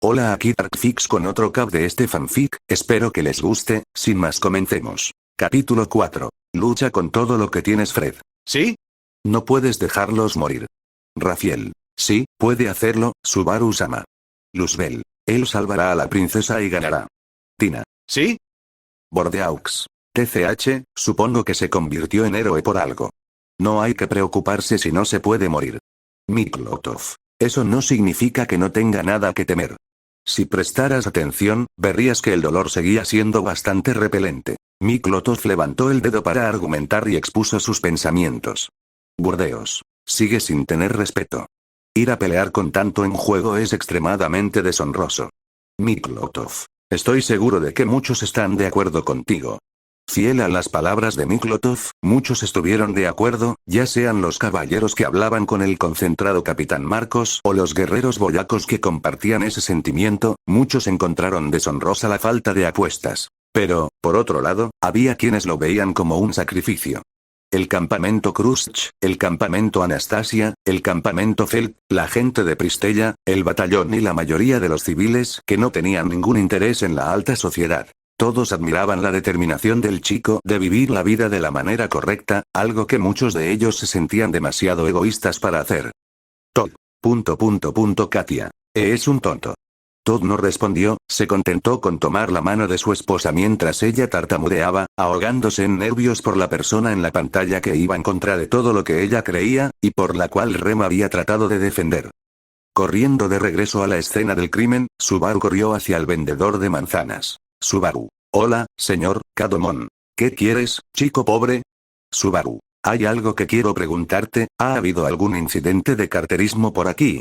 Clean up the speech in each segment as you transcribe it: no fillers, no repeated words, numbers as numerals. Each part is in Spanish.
Hola, aquí Darkfix con otro cap de este fanfic, espero que les guste. Sin más, comencemos. Capítulo 4. Lucha con todo lo que tienes, Fred. ¿Sí? No puedes dejarlos morir. Rafael. Sí, puede hacerlo, Subaru-sama. Luzbel. Él salvará a la princesa y ganará. Tina. ¿Sí? Bordeaux. TCH, supongo que se convirtió en héroe por algo. No hay que preocuparse si no se puede morir. Miklotov. Eso no significa que no tenga nada que temer. Si prestaras atención, verías que el dolor seguía siendo bastante repelente. Miklotov levantó el dedo para argumentar y expuso sus pensamientos. Burdeos. Sigue sin tener respeto. Ir a pelear con tanto en juego es extremadamente deshonroso. Miklotov. Estoy seguro de que muchos están de acuerdo contigo. Fiel a las palabras de Miklotov, muchos estuvieron de acuerdo, ya sean los caballeros que hablaban con el concentrado Capitán Marcos o los guerreros boyacos que compartían ese sentimiento, muchos encontraron deshonrosa la falta de apuestas. Pero, por otro lado, había quienes lo veían como un sacrificio. El campamento Khrushchev, el campamento Anastasia, el campamento Feld, la gente de Pristella, el batallón y la mayoría de los civiles que no tenían ningún interés en la alta sociedad. Todos admiraban la determinación del chico de vivir la vida de la manera correcta, algo que muchos de ellos se sentían demasiado egoístas para hacer. Todd. Katia. Es un tonto. Todd no respondió, se contentó con tomar la mano de su esposa mientras ella tartamudeaba, ahogándose en nervios por la persona en la pantalla que iba en contra de todo lo que ella creía, y por la cual Rem había tratado de defender. Corriendo de regreso a la escena del crimen, Subaru corrió hacia el vendedor de manzanas. Subaru. Hola, señor Kadomon. ¿Qué quieres, chico pobre? Subaru. Hay algo que quiero preguntarte, ¿ha habido algún incidente de carterismo por aquí?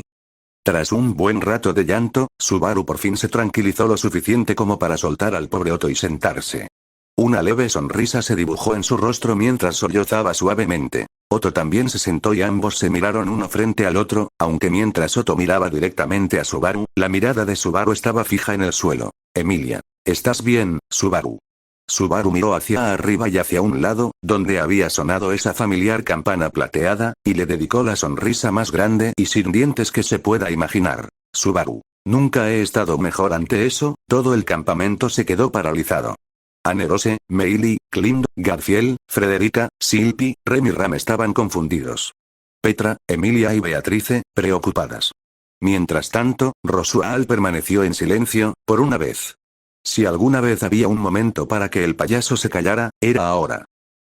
Tras un buen rato de llanto, Subaru por fin se tranquilizó lo suficiente como para soltar al pobre Otto y sentarse. Una leve sonrisa se dibujó en su rostro mientras sollozaba suavemente. Otto también se sentó y ambos se miraron uno frente al otro, aunque mientras Otto miraba directamente a Subaru, la mirada de Subaru estaba fija en el suelo. Emilia. ¿Estás bien, Subaru? Subaru miró hacia arriba y hacia un lado, donde había sonado esa familiar campana plateada, y le dedicó la sonrisa más grande y sin dientes que se pueda imaginar. Subaru. Nunca he estado mejor ante eso. Todo el campamento se quedó paralizado. Anerose, Meili, Clint, Garfiel, Frederica, Silpi, Rem y Ram estaban confundidos. Petra, Emilia y Beatrice, preocupadas. Mientras tanto, Rosual permaneció en silencio, por una vez. Si alguna vez había un momento para que el payaso se callara, era ahora.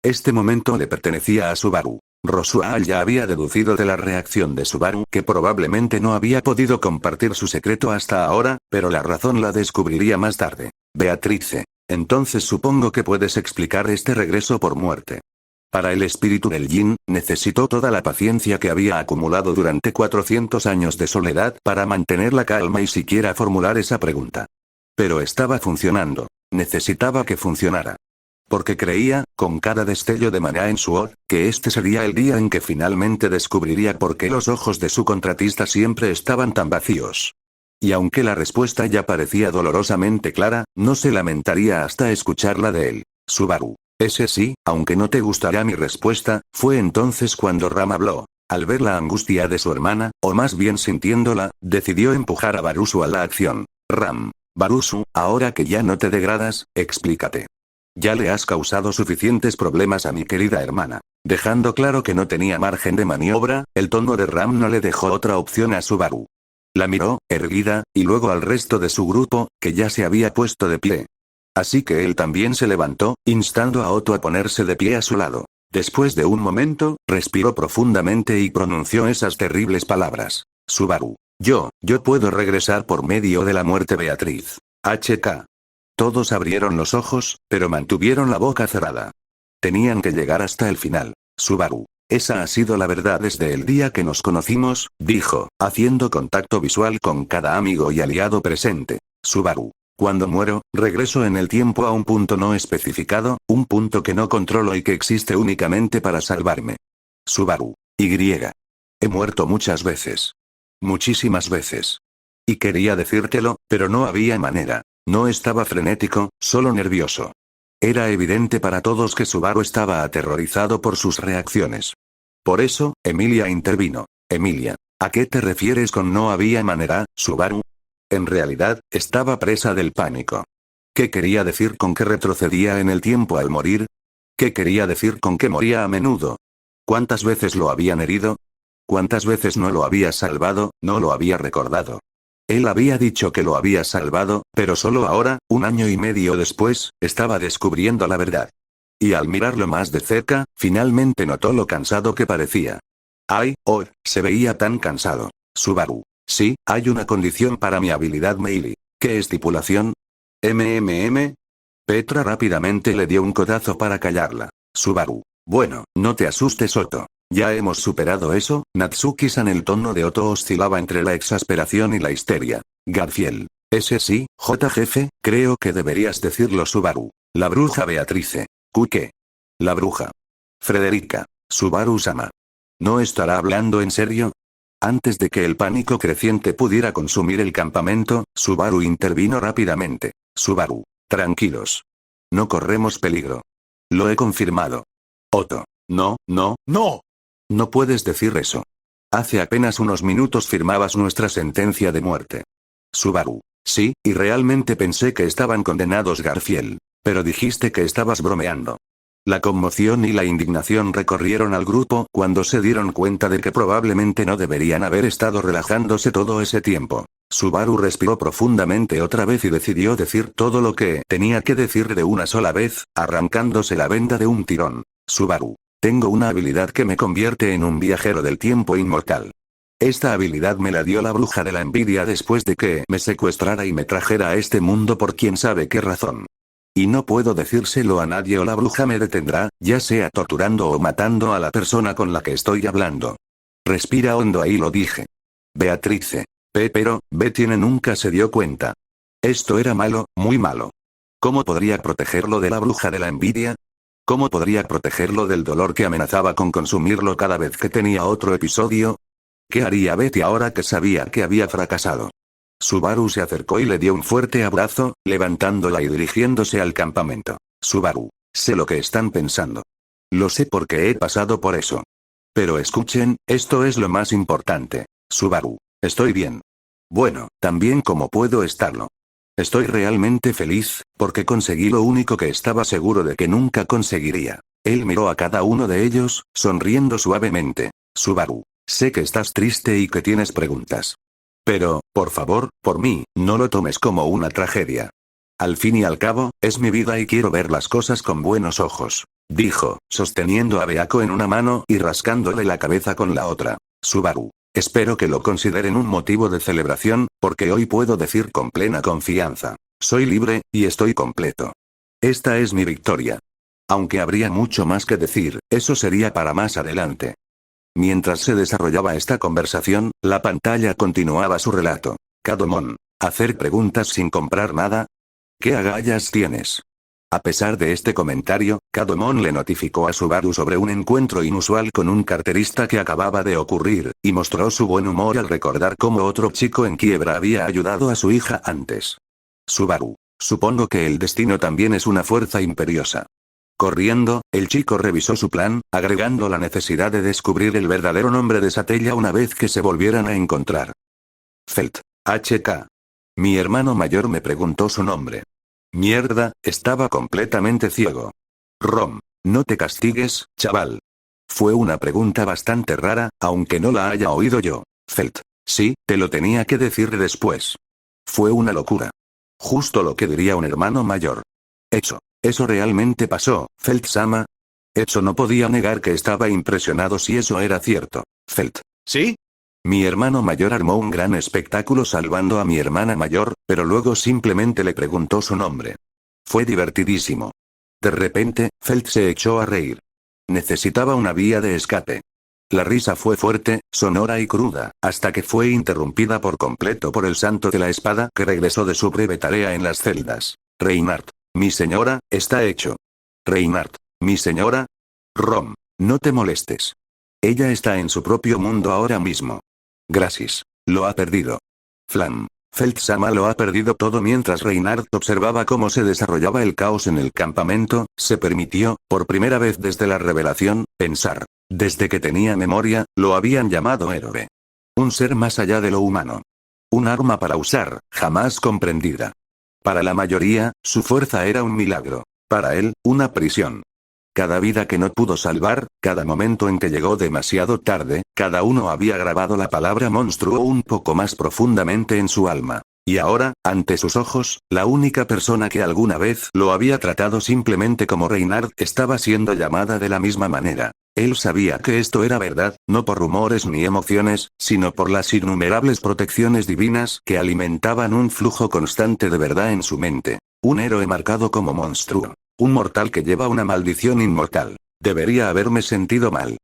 Este momento le pertenecía a Subaru. Rosual ya había deducido de la reacción de Subaru que probablemente no había podido compartir su secreto hasta ahora, pero la razón la descubriría más tarde. Beatrice. Entonces supongo que puedes explicar este regreso por muerte. Para el espíritu del Yin, necesitó toda la paciencia que había acumulado durante 400 años de soledad para mantener la calma y siquiera formular esa pregunta. Pero estaba funcionando. Necesitaba que funcionara. Porque creía, con cada destello de maná en su oj, que este sería el día en que finalmente descubriría por qué los ojos de su contratista siempre estaban tan vacíos. Y aunque la respuesta ya parecía dolorosamente clara, no se lamentaría hasta escucharla de él. Subaru. Ese sí, aunque no te gustará mi respuesta, fue entonces cuando Ram habló. Al ver la angustia de su hermana, o más bien sintiéndola, decidió empujar a Barusu a la acción. Ram. Barusu, ahora que ya no te degradas, explícate. Ya le has causado suficientes problemas a mi querida hermana. Dejando claro que no tenía margen de maniobra, el tono de Ram no le dejó otra opción a Subaru. La miró, erguida, y luego al resto de su grupo, que ya se había puesto de pie. Así que él también se levantó, instando a Otto a ponerse de pie a su lado. Después de un momento, respiró profundamente y pronunció esas terribles palabras. Subaru. Yo puedo regresar por medio de la muerte, Beatriz. HK. Todos abrieron los ojos, pero mantuvieron la boca cerrada. Tenían que llegar hasta el final. Subaru. Esa ha sido la verdad desde el día que nos conocimos, dijo, haciendo contacto visual con cada amigo y aliado presente. Subaru. Cuando muero, regreso en el tiempo a un punto no especificado, un punto que no controlo y que existe únicamente para salvarme. Subaru. Y. He muerto muchas veces. Muchísimas veces. Y quería decírtelo, pero no había manera. No estaba frenético, solo nervioso. Era evidente para todos que Subaru estaba aterrorizado por sus reacciones. Por eso, Emilia intervino. Emilia. ¿A qué te refieres con no había manera, Subaru? En realidad, estaba presa del pánico. ¿Qué quería decir con que retrocedía en el tiempo al morir? ¿Qué quería decir con que moría a menudo? ¿Cuántas veces lo habían herido? ¿Cuántas veces no lo había salvado, no lo había recordado? Él había dicho que lo había salvado, pero solo ahora, 1 año y medio después, estaba descubriendo la verdad. Y al mirarlo más de cerca, finalmente notó lo cansado que parecía. ¡Ay, oh! Se veía tan cansado. Subaru. Sí, hay una condición para mi habilidad Melee. ¿Qué estipulación? MMM. Petra rápidamente le dio un codazo para callarla. Subaru. Bueno, no te asustes Otto. Ya hemos superado eso. Natsuki-san. El tono de Otto oscilaba entre la exasperación y la histeria. Garfield. Ese sí, jefe, creo que deberías decirlo Subaru. La bruja Beatrice. ¿Qué? La bruja. Frederica. Subaru-sama. ¿No estará hablando en serio? Antes de que el pánico creciente pudiera consumir el campamento, Subaru intervino rápidamente. Subaru. Tranquilos. No corremos peligro. Lo he confirmado. Otto. No, no, no. No puedes decir eso. Hace apenas unos minutos firmabas nuestra sentencia de muerte. Subaru. Sí, y realmente pensé que estaban condenados Garfield. Pero dijiste que estabas bromeando. La conmoción y la indignación recorrieron al grupo cuando se dieron cuenta de que probablemente no deberían haber estado relajándose todo ese tiempo. Subaru respiró profundamente otra vez y decidió decir todo lo que tenía que decir de una sola vez, arrancándose la venda de un tirón. Subaru. Tengo una habilidad que me convierte en un viajero del tiempo inmortal. Esta habilidad me la dio la bruja de la envidia después de que me secuestrara y me trajera a este mundo por quién sabe qué razón. Y no puedo decírselo a nadie o la bruja me detendrá, ya sea torturando o matando a la persona con la que estoy hablando. Respira hondo, ahí lo dije. Beatrice. Pero, Betiene nunca se dio cuenta. Esto era malo, muy malo. ¿Cómo podría protegerlo de la bruja de la envidia? ¿Cómo podría protegerlo del dolor que amenazaba con consumirlo cada vez que tenía otro episodio? ¿Qué haría Betty ahora que sabía que había fracasado? Subaru se acercó y le dio un fuerte abrazo, levantándola y dirigiéndose al campamento. Subaru. Sé lo que están pensando. Lo sé porque he pasado por eso. Pero escuchen, esto es lo más importante. Subaru. Estoy bien. Bueno, también como puedo estarlo. Estoy realmente feliz, porque conseguí lo único que estaba seguro de que nunca conseguiría. Él miró a cada uno de ellos, sonriendo suavemente. Subaru. Sé que estás triste y que tienes preguntas. Pero, por favor, por mí, no lo tomes como una tragedia. Al fin y al cabo, es mi vida y quiero ver las cosas con buenos ojos, dijo, sosteniendo a Beako en una mano y rascándole la cabeza con la otra. Subaru. Espero que lo consideren un motivo de celebración, porque hoy puedo decir con plena confianza. Soy libre, y estoy completo. Esta es mi victoria. Aunque habría mucho más que decir, eso sería para más adelante. Mientras se desarrollaba esta conversación, la pantalla continuaba su relato. Kadomon. ¿Hacer preguntas sin comprar nada? ¿Qué agallas tienes? A pesar de este comentario, Kadomon le notificó a Subaru sobre un encuentro inusual con un carterista que acababa de ocurrir, y mostró su buen humor al recordar cómo otro chico en quiebra había ayudado a su hija antes. Subaru. Supongo que el destino también es una fuerza imperiosa. Corriendo, el chico revisó su plan, agregando la necesidad de descubrir el verdadero nombre de Satella una vez que se volvieran a encontrar. Felt. HK. Mi hermano mayor me preguntó su nombre. Mierda, estaba completamente ciego. Rom. No te castigues, chaval. Fue una pregunta bastante rara, aunque no la haya oído yo. Felt. Sí, te lo tenía que decir después. Fue una locura. Justo lo que diría un hermano mayor. Hecho. ¿Eso realmente pasó, Felt-sama? Hecho no podía negar que estaba impresionado si eso era cierto. Felt. ¿Sí? Mi hermano mayor armó un gran espectáculo salvando a mi hermana mayor, pero luego simplemente le preguntó su nombre. Fue divertidísimo. De repente, Felt se echó a reír. Necesitaba una vía de escape. La risa fue fuerte, sonora y cruda, hasta que fue interrumpida por completo por el santo de la espada que regresó de su breve tarea en las celdas. Reinhardt. Mi señora, está hecho. Reinhardt. Mi señora. Rom. No te molestes. Ella está en su propio mundo ahora mismo. Gracias. Lo ha perdido. Flam. Felt-sama lo ha perdido todo. Mientras Reinhardt observaba cómo se desarrollaba el caos en el campamento, se permitió, por primera vez desde la revelación, pensar. Desde que tenía memoria, lo habían llamado héroe. Un ser más allá de lo humano. Un arma para usar, jamás comprendida. Para la mayoría, su fuerza era un milagro. Para él, una prisión. Cada vida que no pudo salvar, cada momento en que llegó demasiado tarde, cada uno había grabado la palabra monstruo un poco más profundamente en su alma. Y ahora, ante sus ojos, la única persona que alguna vez lo había tratado simplemente como Reynard estaba siendo llamada de la misma manera. Él sabía que esto era verdad, no por rumores ni emociones, sino por las innumerables protecciones divinas que alimentaban un flujo constante de verdad en su mente. Un héroe marcado como monstruo. Un mortal que lleva una maldición inmortal. Debería haberme sentido mal.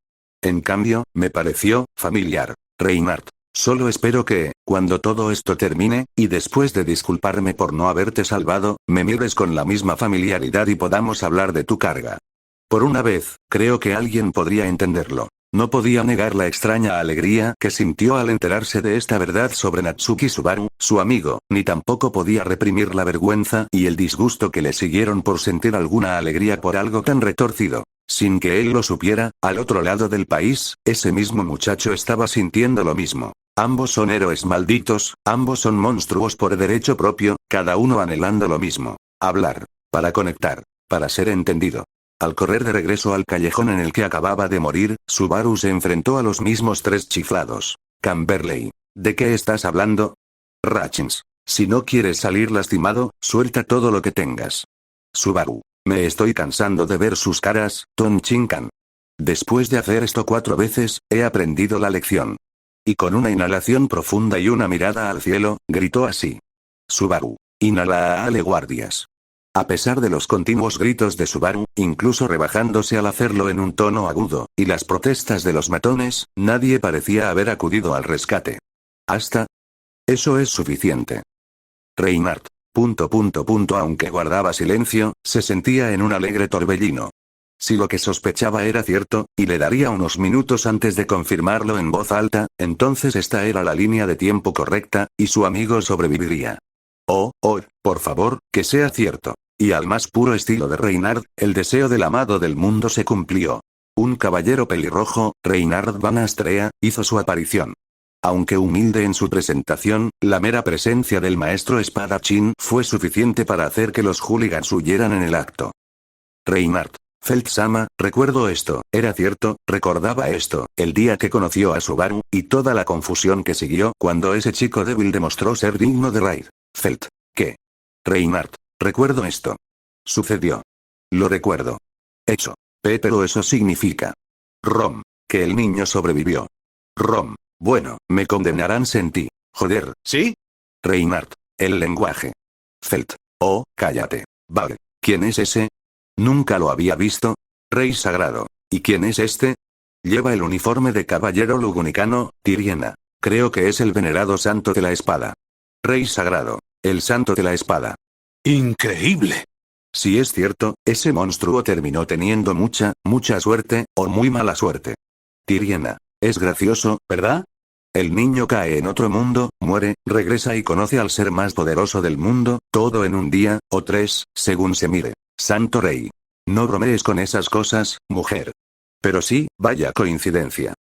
En cambio, me pareció familiar. Reynard. Solo espero que, cuando todo esto termine, y después de disculparme por no haberte salvado, me mires con la misma familiaridad y podamos hablar de tu carga. Por una vez, creo que alguien podría entenderlo. No podía negar la extraña alegría que sintió al enterarse de esta verdad sobre Natsuki Subaru, su amigo, ni tampoco podía reprimir la vergüenza y el disgusto que le siguieron por sentir alguna alegría por algo tan retorcido. Sin que él lo supiera, al otro lado del país, ese mismo muchacho estaba sintiendo lo mismo. Ambos son héroes malditos, ambos son monstruos por derecho propio, cada uno anhelando lo mismo. Hablar. Para conectar. Para ser entendido. Al correr de regreso al callejón en el que acababa de morir, Subaru se enfrentó a los mismos tres chiflados. Camberley. ¿De qué estás hablando? Ratchins. Si no quieres salir lastimado, suelta todo lo que tengas. Subaru. Me estoy cansando de ver sus caras, Ton Shinkan. Después de hacer esto 4 veces, he aprendido la lección. Y con una inhalación profunda y una mirada al cielo, gritó así. Subaru. Inhala a Ale guardias. A pesar de los continuos gritos de Subaru, incluso rebajándose al hacerlo en un tono agudo, y las protestas de los matones, nadie parecía haber acudido al rescate. Hasta. Eso es suficiente. Reynard. Aunque guardaba silencio, se sentía en un alegre torbellino. Si lo que sospechaba era cierto, y le daría unos minutos antes de confirmarlo en voz alta, entonces esta era la línea de tiempo correcta, y su amigo sobreviviría. Oh, por favor, que sea cierto. Y al más puro estilo de Reynard, el deseo del amado del mundo se cumplió. Un caballero pelirrojo, Reynard Van Astrea, hizo su aparición. Aunque humilde en su presentación, la mera presencia del maestro espadachín fue suficiente para hacer que los hooligans huyeran en el acto. Reynard. Feldsama, recuerdo esto, era cierto, recordaba esto, el día que conoció a Subaru, y toda la confusión que siguió cuando ese chico débil demostró ser digno de Raid. Feld. ¿Qué? Reynard. Recuerdo esto. Sucedió. Lo recuerdo. Hecho. Pero eso significa. Rom. Que el niño sobrevivió. Rom. Bueno, me condenarán sentí. Joder, ¿sí? Reynard. El lenguaje. Feld. Oh, cállate. Vale. ¿Quién es ese? Nunca lo había visto. Rey sagrado. ¿Y quién es este? Lleva el uniforme de caballero lugunicano, Tiriena. Creo que es el venerado santo de la espada. Rey sagrado. El santo de la espada. ¡Increíble! Si es cierto, ese monstruo terminó teniendo mucha suerte, o muy mala suerte. Tiriena. Es gracioso, ¿verdad? El niño cae en otro mundo, muere, regresa y conoce al ser más poderoso del mundo, todo en un día, o 3, según se mire. Santo Rey. No bromees con esas cosas, mujer. Pero sí, vaya coincidencia.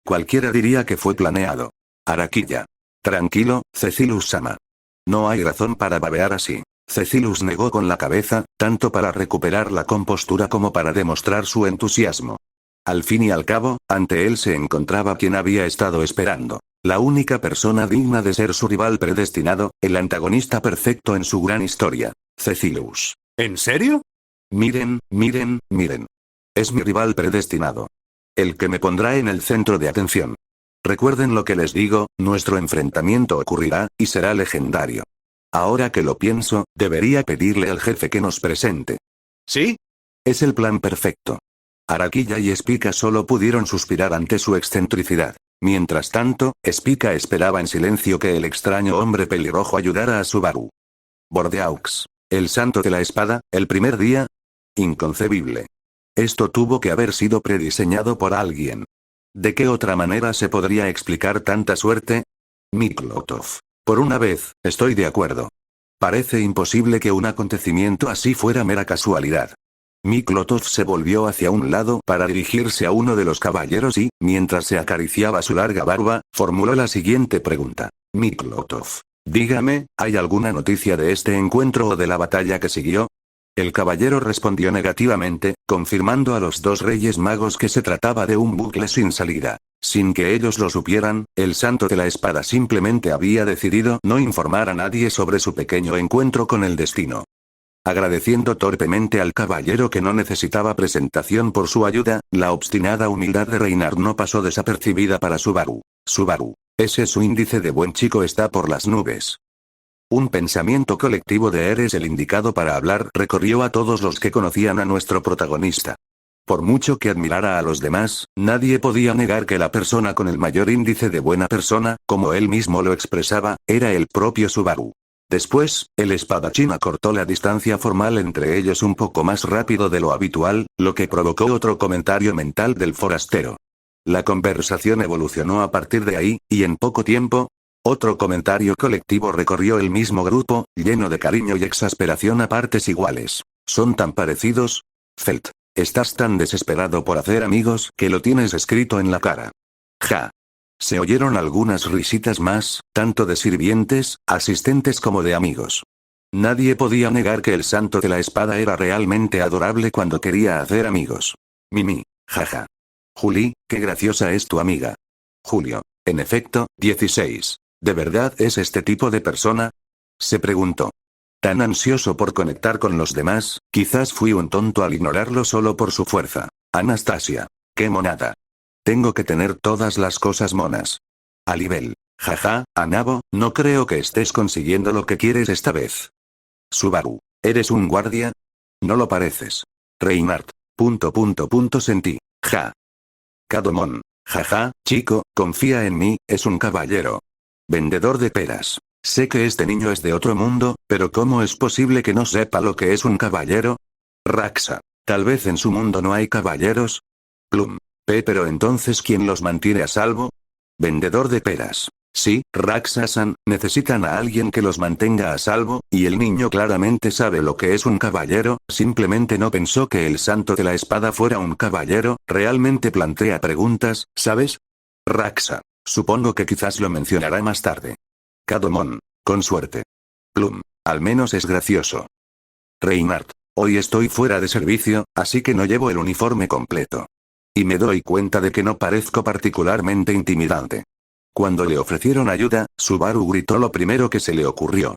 Cualquiera diría que fue planeado. Araquilla. Tranquilo, Cecilus-sama. No hay razón para babear así. Cecilus negó con la cabeza, tanto para recuperar la compostura como para demostrar su entusiasmo. Al fin y al cabo, ante él se encontraba quien había estado esperando. La única persona digna de ser su rival predestinado, el antagonista perfecto en su gran historia. Cecilus. ¿En serio? Miren. Es mi rival predestinado. El que me pondrá en el centro de atención. Recuerden lo que les digo, nuestro enfrentamiento ocurrirá, y será legendario. Ahora que lo pienso, debería pedirle al jefe que nos presente. ¿Sí? Es el plan perfecto. Araquilla y Spica solo pudieron suspirar ante su excentricidad. Mientras tanto, Spica esperaba en silencio que el extraño hombre pelirrojo ayudara a Subaru. Bordeaux. El santo de la espada, el primer día. Inconcebible. Esto tuvo que haber sido prediseñado por alguien. ¿De qué otra manera se podría explicar tanta suerte? Miklotov. Por una vez, estoy de acuerdo. Parece imposible que un acontecimiento así fuera mera casualidad. Miklotov se volvió hacia un lado para dirigirse a uno de los caballeros y, mientras se acariciaba su larga barba, formuló la siguiente pregunta. Miklotov. Dígame, ¿hay alguna noticia de este encuentro o de la batalla que siguió? El caballero respondió negativamente, confirmando a los dos reyes magos que se trataba de un bucle sin salida. Sin que ellos lo supieran, el Santo de la Espada simplemente había decidido no informar a nadie sobre su pequeño encuentro con el destino. Agradeciendo torpemente al caballero que no necesitaba presentación por su ayuda, la obstinada humildad de Reynard no pasó desapercibida para Subaru. Subaru. Ese su índice de buen chico está por las nubes. Un pensamiento colectivo de eres el indicado para hablar recorrió a todos los que conocían a nuestro protagonista. Por mucho que admirara a los demás, nadie podía negar que la persona con el mayor índice de buena persona, como él mismo lo expresaba, era el propio Subaru. Después, el espadachín acortó la distancia formal entre ellos un poco más rápido de lo habitual, lo que provocó otro comentario mental del forastero. La conversación evolucionó a partir de ahí, y en poco tiempo, otro comentario colectivo recorrió el mismo grupo, lleno de cariño y exasperación a partes iguales. ¿Son tan parecidos? Felt. Estás tan desesperado por hacer amigos que lo tienes escrito en la cara. Ja. Se oyeron algunas risitas más, tanto de sirvientes, asistentes como de amigos. Nadie podía negar que el Santo de la Espada era realmente adorable cuando quería hacer amigos. Mimi. Jaja. Juli, qué graciosa es tu amiga. Julio. En efecto, 16. ¿De verdad es este tipo de persona? Se preguntó. Tan ansioso por conectar con los demás, quizás fui un tonto al ignorarlo solo por su fuerza. Anastasia. Qué monada. Tengo que tener todas las cosas monas. Alibel. Jaja, Anabo, no creo que estés consiguiendo lo que quieres esta vez. Subaru. ¿Eres un guardia? No lo pareces. Reinhardt. Sentí. Ja. Kadomon. Jaja, chico, confía en mí, es un caballero. Vendedor de peras. Sé que este niño es de otro mundo, pero ¿cómo es posible que no sepa lo que es un caballero? Raxa. Tal vez en su mundo no hay caballeros. Plum. Pero entonces ¿quién los mantiene a salvo? Vendedor de peras. Sí, Raxa-san, necesitan a alguien que los mantenga a salvo, y el niño claramente sabe lo que es un caballero, simplemente no pensó que el Santo de la Espada fuera un caballero, realmente plantea preguntas, ¿sabes? Raxa. Supongo que quizás lo mencionará más tarde. Kadomon. Con suerte. Plum. Al menos es gracioso. Reinhardt. Hoy estoy fuera de servicio, así que no llevo el uniforme completo. Y me doy cuenta de que no parezco particularmente intimidante. Cuando le ofrecieron ayuda, Subaru gritó lo primero que se le ocurrió.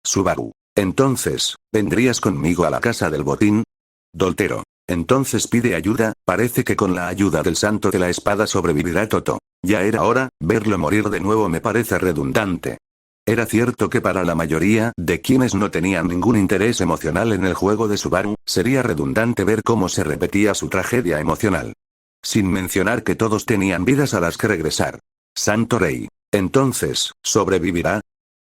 Subaru. Entonces, ¿vendrías conmigo a la casa del botín? Doltero. Entonces pide ayuda, parece que con la ayuda del Santo de la Espada sobrevivirá Toto. Ya era hora, verlo morir de nuevo me parece redundante. Era cierto que para la mayoría de quienes no tenían ningún interés emocional en el juego de Subaru, sería redundante ver cómo se repetía su tragedia emocional. Sin mencionar que todos tenían vidas a las que regresar. Santo Rey. Entonces, ¿sobrevivirá?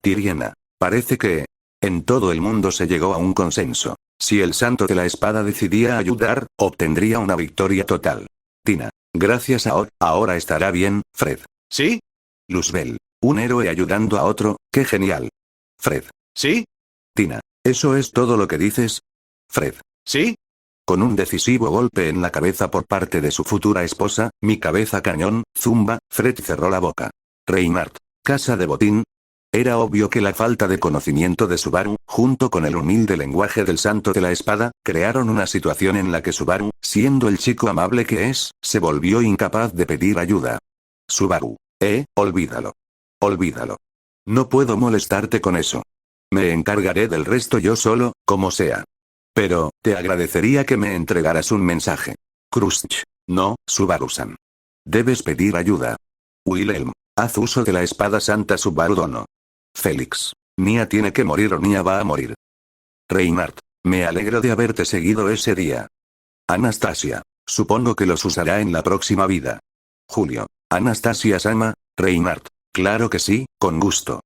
Tiriena. Parece que en todo el mundo se llegó a un consenso. Si el Santo de la Espada decidía ayudar, obtendría una victoria total. Tina. Gracias a Od, ahora estará bien, Fred. ¿Sí? Luzbel. Un héroe ayudando a otro, qué genial. Fred. ¿Sí? Tina. ¿Eso es todo lo que dices? Fred. ¿Sí? Con un decisivo golpe en la cabeza por parte de su futura esposa, mi cabeza cañón, zumba, Fred cerró la boca. Reinhardt. Casa de botín. Era obvio que la falta de conocimiento de Subaru, junto con el humilde lenguaje del Santo de la Espada, crearon una situación en la que Subaru, siendo el chico amable que es, se volvió incapaz de pedir ayuda. Subaru. Olvídalo. Olvídalo. No puedo molestarte con eso. Me encargaré del resto yo solo, como sea. Pero, te agradecería que me entregaras un mensaje. Krusch. No, Subaru-san. Debes pedir ayuda. Wilhelm. Haz uso de la espada santa Subaru Dono. Félix. Nia tiene que morir o Nia va a morir. Reinhardt. Me alegro de haberte seguido ese día. Anastasia. Supongo que los usará en la próxima vida. Julio. Anastasia-sama, Reinhardt. Claro que sí, con gusto.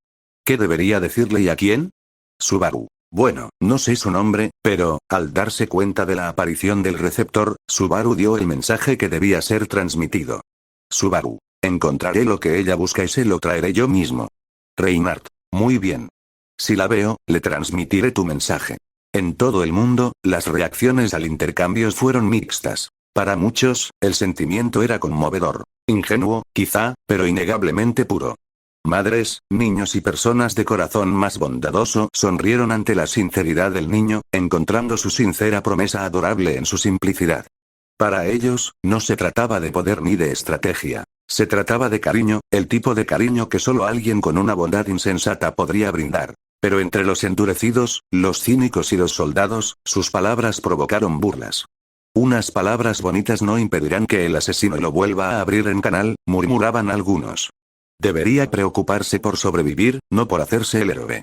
¿Qué debería decirle y a quién? Subaru. Bueno, no sé su nombre, pero, al darse cuenta de la aparición del receptor, Subaru dio el mensaje que debía ser transmitido. Subaru. Encontraré lo que ella busca y se lo traeré yo mismo. Reinhardt. Muy bien. Si la veo, le transmitiré tu mensaje. En todo el mundo, las reacciones al intercambio fueron mixtas. Para muchos, el sentimiento era conmovedor. Ingenuo, quizá, pero innegablemente puro. Madres, niños y personas de corazón más bondadoso sonrieron ante la sinceridad del niño, encontrando su sincera promesa adorable en su simplicidad. Para ellos, no se trataba de poder ni de estrategia. Se trataba de cariño, el tipo de cariño que solo alguien con una bondad insensata podría brindar. Pero entre los endurecidos, los cínicos y los soldados, sus palabras provocaron burlas. Unas palabras bonitas no impedirán que el asesino lo vuelva a abrir en canal, murmuraban algunos. Debería preocuparse por sobrevivir, no por hacerse el héroe.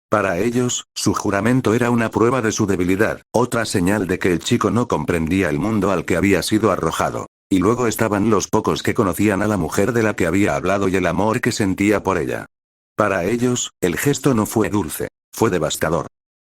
Para ellos, su juramento era una prueba de su debilidad, otra señal de que el chico no comprendía el mundo al que había sido arrojado. Y luego estaban los pocos que conocían a la mujer de la que había hablado y el amor que sentía por ella. Para ellos, el gesto no fue dulce, fue devastador.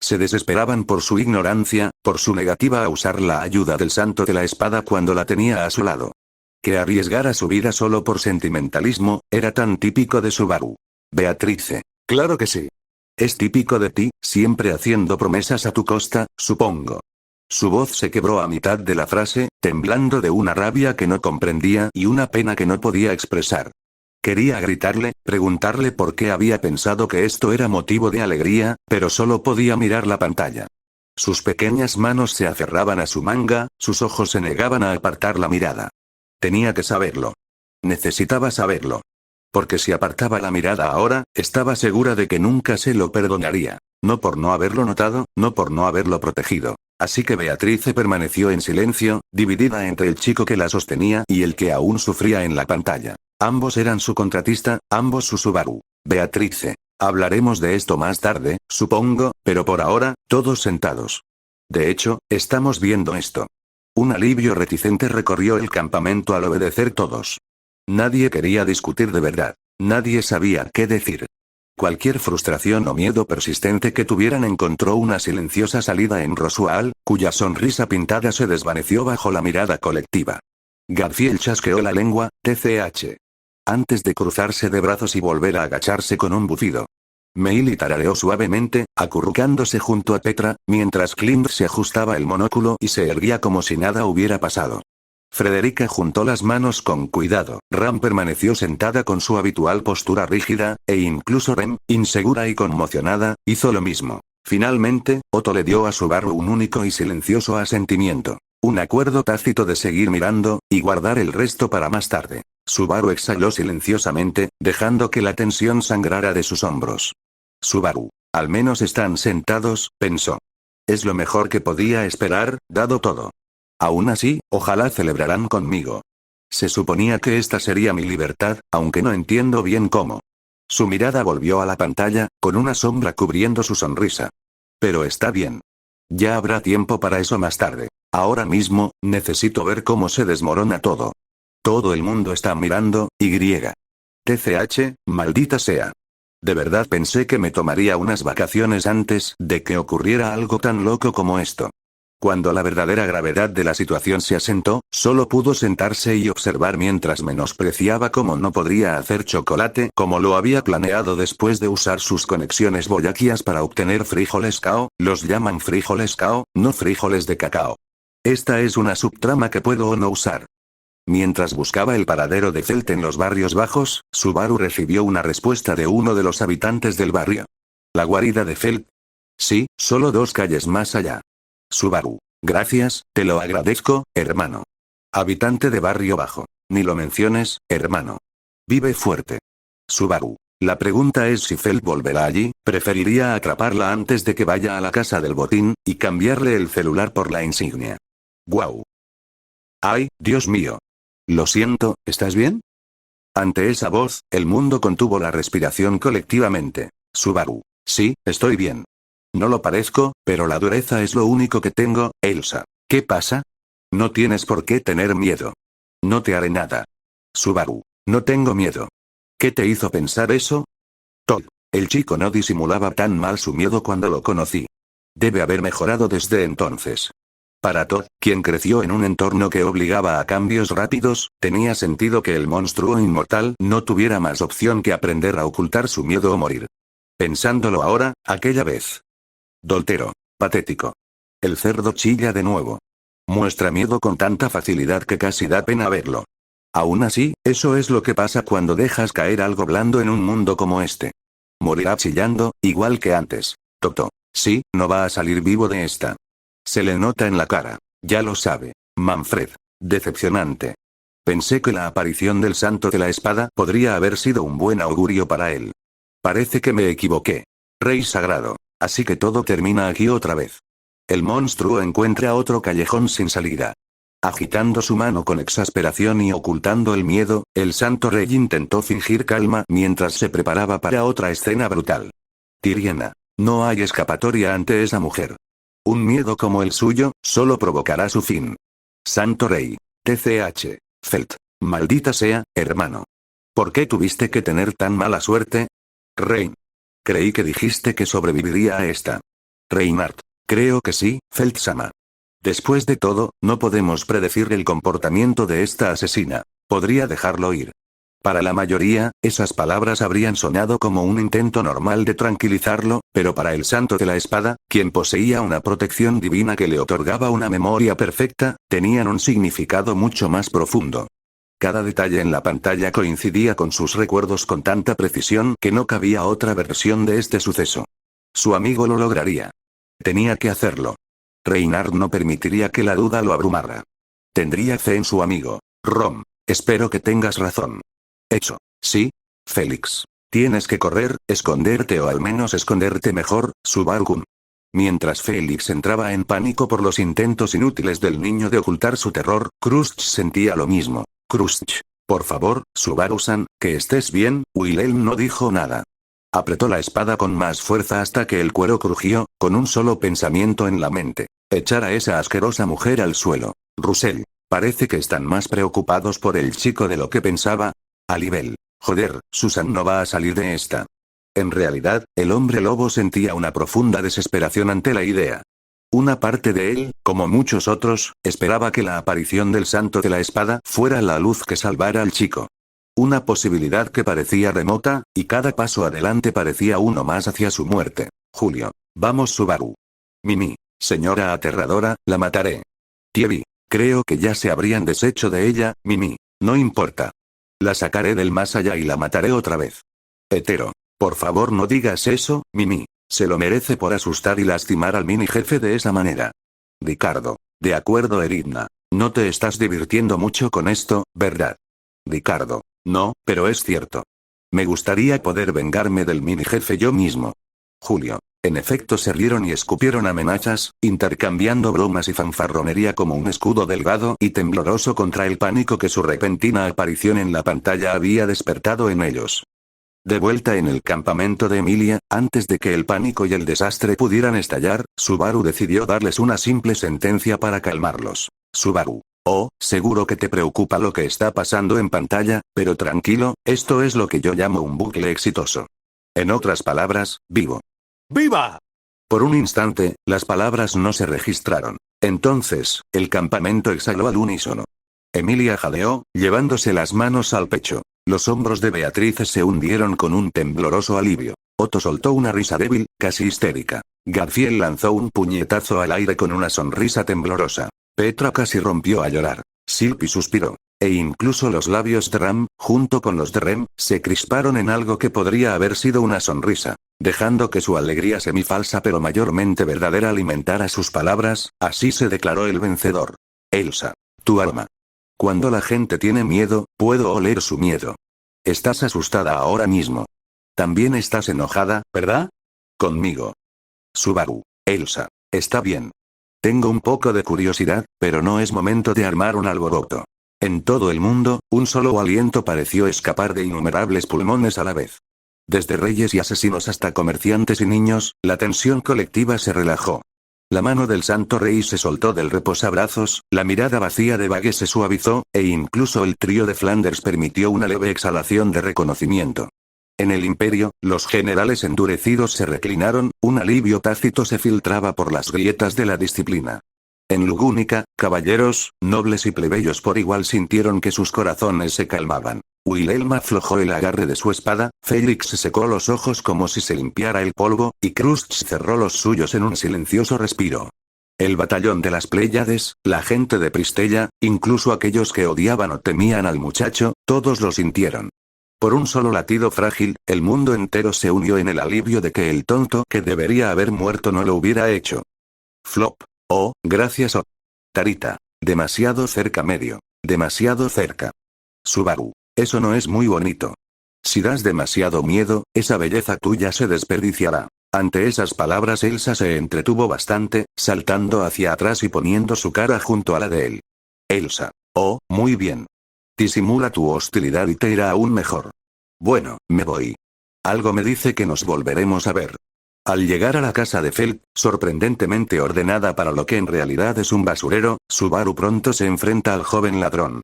Se desesperaban por su ignorancia, por su negativa a usar la ayuda del santo de la espada cuando la tenía a su lado. Que arriesgara su vida solo por sentimentalismo, era tan típico de Subaru. Beatrice. Claro que sí. Es típico de ti, siempre haciendo promesas a tu costa, supongo. Su voz se quebró a mitad de la frase, temblando de una rabia que no comprendía y una pena que no podía expresar. Quería gritarle, preguntarle por qué había pensado que esto era motivo de alegría, pero solo podía mirar la pantalla. Sus pequeñas manos se aferraban a su manga, sus ojos se negaban a apartar la mirada. Tenía que saberlo. Necesitaba saberlo. Porque si apartaba la mirada ahora, estaba segura de que nunca se lo perdonaría. No por no haberlo notado, no por no haberlo protegido. Así que Beatrice permaneció en silencio, dividida entre el chico que la sostenía y el que aún sufría en la pantalla. Ambos eran su contratista, ambos su Subaru. Beatrice. Hablaremos de esto más tarde, supongo, pero por ahora, todos sentados. De hecho, estamos viendo esto. Un alivio reticente recorrió el campamento al obedecer todos. Nadie quería discutir de verdad. Nadie sabía qué decir. Cualquier frustración o miedo persistente que tuvieran encontró una silenciosa salida en Rosual, cuya sonrisa pintada se desvaneció bajo la mirada colectiva. Garfield chasqueó la lengua, TCH. Antes de cruzarse de brazos y volver a agacharse con un bufido. Meili tarareó suavemente, acurrucándose junto a Petra, mientras Clint se ajustaba el monóculo y se erguía como si nada hubiera pasado. Frederica juntó las manos con cuidado, Ram permaneció sentada con su habitual postura rígida, e incluso Rem, insegura y conmocionada, hizo lo mismo. Finalmente, Otto le dio a Subaru un único y silencioso asentimiento. Un acuerdo tácito de seguir mirando, y guardar el resto para más tarde. Subaru exhaló silenciosamente, dejando que la tensión sangrara de sus hombros. Subaru. Al menos están sentados, pensó. Es lo mejor que podía esperar, dado todo. Aún así, ojalá celebrarán conmigo. Se suponía que esta sería mi libertad, aunque no entiendo bien cómo. Su mirada volvió a la pantalla, con una sombra cubriendo su sonrisa. Pero está bien. Ya habrá tiempo para eso más tarde. Ahora mismo, necesito ver cómo se desmorona todo. Todo el mundo está mirando, y. TCH, maldita sea. De verdad pensé que me tomaría unas vacaciones antes de que ocurriera algo tan loco como esto. Cuando la verdadera gravedad de la situación se asentó, solo pudo sentarse y observar mientras menospreciaba cómo no podría hacer chocolate como lo había planeado después de usar sus conexiones boyaquias para obtener frijoles cao, los llaman frijoles cao, no frijoles de cacao. Esta es una subtrama que puedo o no usar. Mientras buscaba el paradero de Felt en los barrios bajos, Subaru recibió una respuesta de uno de los habitantes del barrio. ¿La guarida de Felt? Sí, solo 2 calles más allá. Subaru. Gracias, te lo agradezco, hermano. Habitante de barrio bajo. Ni lo menciones, hermano. Vive fuerte. Subaru. La pregunta es si Felt volverá allí, preferiría atraparla antes de que vaya a la casa del botín, y cambiarle el celular por la insignia. Guau. Ay, Dios mío. Lo siento, ¿estás bien? Ante esa voz, el mundo contuvo la respiración colectivamente. Subaru. Sí, estoy bien. No lo parezco, pero la dureza es lo único que tengo, Elsa. ¿Qué pasa? No tienes por qué tener miedo. No te haré nada. Subaru. No tengo miedo. ¿Qué te hizo pensar eso? Todd. El chico no disimulaba tan mal su miedo cuando lo conocí. Debe haber mejorado desde entonces. Para Todd, quien creció en un entorno que obligaba a cambios rápidos, tenía sentido que el monstruo inmortal no tuviera más opción que aprender a ocultar su miedo o morir. Pensándolo ahora, aquella vez. Doltero. Patético. El cerdo chilla de nuevo. Muestra miedo con tanta facilidad que casi da pena verlo. Aún así, eso es lo que pasa cuando dejas caer algo blando en un mundo como este. Morirá chillando, igual que antes. Toto. Sí, no va a salir vivo de esta. Se le nota en la cara. Ya lo sabe. Manfred. Decepcionante. Pensé que la aparición del Santo de la Espada podría haber sido un buen augurio para él. Parece que me equivoqué. Rey sagrado. Así que todo termina aquí otra vez. El monstruo encuentra otro callejón sin salida. Agitando su mano con exasperación y ocultando el miedo, el Santo Rey intentó fingir calma mientras se preparaba para otra escena brutal. Tiriena. No hay escapatoria ante esa mujer. Un miedo como el suyo, solo provocará su fin. Santo Rey. TCH. Felt. Maldita sea, hermano. ¿Por qué tuviste que tener tan mala suerte? Rein. Creí que dijiste que sobreviviría a esta. Reinhardt. Creo que sí, Felt-sama. Después de todo, no podemos predecir el comportamiento de esta asesina. Podría dejarlo ir. Para la mayoría, esas palabras habrían sonado como un intento normal de tranquilizarlo, pero para el Santo de la Espada, quien poseía una protección divina que le otorgaba una memoria perfecta, tenían un significado mucho más profundo. Cada detalle en la pantalla coincidía con sus recuerdos con tanta precisión que no cabía otra versión de este suceso. Su amigo lo lograría. Tenía que hacerlo. Reinhardt no permitiría que la duda lo abrumara. Tendría fe en su amigo. Rom. Espero que tengas razón. Hecho. Sí. Félix. Tienes que correr, esconderte o al menos esconderte mejor, Subaru-kun. Mientras Félix entraba en pánico por los intentos inútiles del niño de ocultar su terror, Krusty sentía lo mismo. Krusty. Por favor, Subaru-san, que estés bien. Wilhelm no dijo nada. Apretó la espada con más fuerza hasta que el cuero crujió, con un solo pensamiento en la mente. Echar a esa asquerosa mujer al suelo. Russell. Parece que están más preocupados por el chico de lo que pensaba. Alibel. Joder, Susan no va a salir de esta. En realidad, el hombre lobo sentía una profunda desesperación ante la idea. Una parte de él, como muchos otros, esperaba que la aparición del Santo de la Espada fuera la luz que salvara al chico. Una posibilidad que parecía remota, y cada paso adelante parecía uno más hacia su muerte. Julio. Vamos Subaru. Mimi. Señora aterradora, la mataré. Tiebi. Creo que ya se habrían deshecho de ella, Mimi. No importa. La sacaré del más allá y la mataré otra vez. Hetero. Por favor no digas eso, Mimi. Se lo merece por asustar y lastimar al mini jefe de esa manera. Ricardo. De acuerdo Eridna. No te estás divirtiendo mucho con esto, ¿verdad? Ricardo. No, pero es cierto. Me gustaría poder vengarme del mini jefe yo mismo. Julio. En efecto se rieron y escupieron amenazas, intercambiando bromas y fanfarronería como un escudo delgado y tembloroso contra el pánico que su repentina aparición en la pantalla había despertado en ellos. De vuelta en el campamento de Emilia, antes de que el pánico y el desastre pudieran estallar, Subaru decidió darles una simple sentencia para calmarlos. Subaru. Oh, seguro que te preocupa lo que está pasando en pantalla, pero tranquilo, esto es lo que yo llamo un bucle exitoso. En otras palabras, vivo. ¡Viva! Por un instante, las palabras no se registraron. Entonces, el campamento exhaló al unísono. Emilia jadeó, llevándose las manos al pecho. Los hombros de Beatriz se hundieron con un tembloroso alivio. Otto soltó una risa débil, casi histérica. Garfield lanzó un puñetazo al aire con una sonrisa temblorosa. Petra casi rompió a llorar. Silpi suspiró. E incluso los labios de Ram, junto con los de Rem, se crisparon en algo que podría haber sido una sonrisa. Dejando que su alegría semifalsa pero mayormente verdadera alimentara sus palabras, así se declaró el vencedor. Elsa. Tu arma. Cuando la gente tiene miedo, puedo oler su miedo. Estás asustada ahora mismo. También estás enojada, ¿verdad? Conmigo. Subaru. Elsa. Está bien. Tengo un poco de curiosidad, pero no es momento de armar un alboroto. En todo el mundo, un solo aliento pareció escapar de innumerables pulmones a la vez. Desde reyes y asesinos hasta comerciantes y niños, la tensión colectiva se relajó. La mano del Santo Rey se soltó del reposabrazos, la mirada vacía de Vague se suavizó, e incluso el trío de Flanders permitió una leve exhalación de reconocimiento. En el Imperio, los generales endurecidos se reclinaron, un alivio tácito se filtraba por las grietas de la disciplina. En Lugúnica, caballeros, nobles y plebeyos por igual sintieron que sus corazones se calmaban. Wilhelm aflojó el agarre de su espada, Félix secó los ojos como si se limpiara el polvo, y Krusty cerró los suyos en un silencioso respiro. El batallón de las Pléyades, la gente de Pristella, incluso aquellos que odiaban o temían al muchacho, todos lo sintieron. Por un solo latido frágil, el mundo entero se unió en el alivio de que el tonto que debería haber muerto no lo hubiera hecho. Flop. Oh, gracias oh. Tarita. Demasiado cerca medio. Demasiado cerca. Subaru. Eso no es muy bonito. Si das demasiado miedo, esa belleza tuya se desperdiciará. Ante esas palabras Elsa se entretuvo bastante, saltando hacia atrás y poniendo su cara junto a la de él. Elsa. Oh, muy bien. Disimula tu hostilidad y te irá aún mejor. Bueno, me voy. Algo me dice que nos volveremos a ver. Al llegar a la casa de Felt, sorprendentemente ordenada para lo que en realidad es un basurero, Subaru pronto se enfrenta al joven ladrón.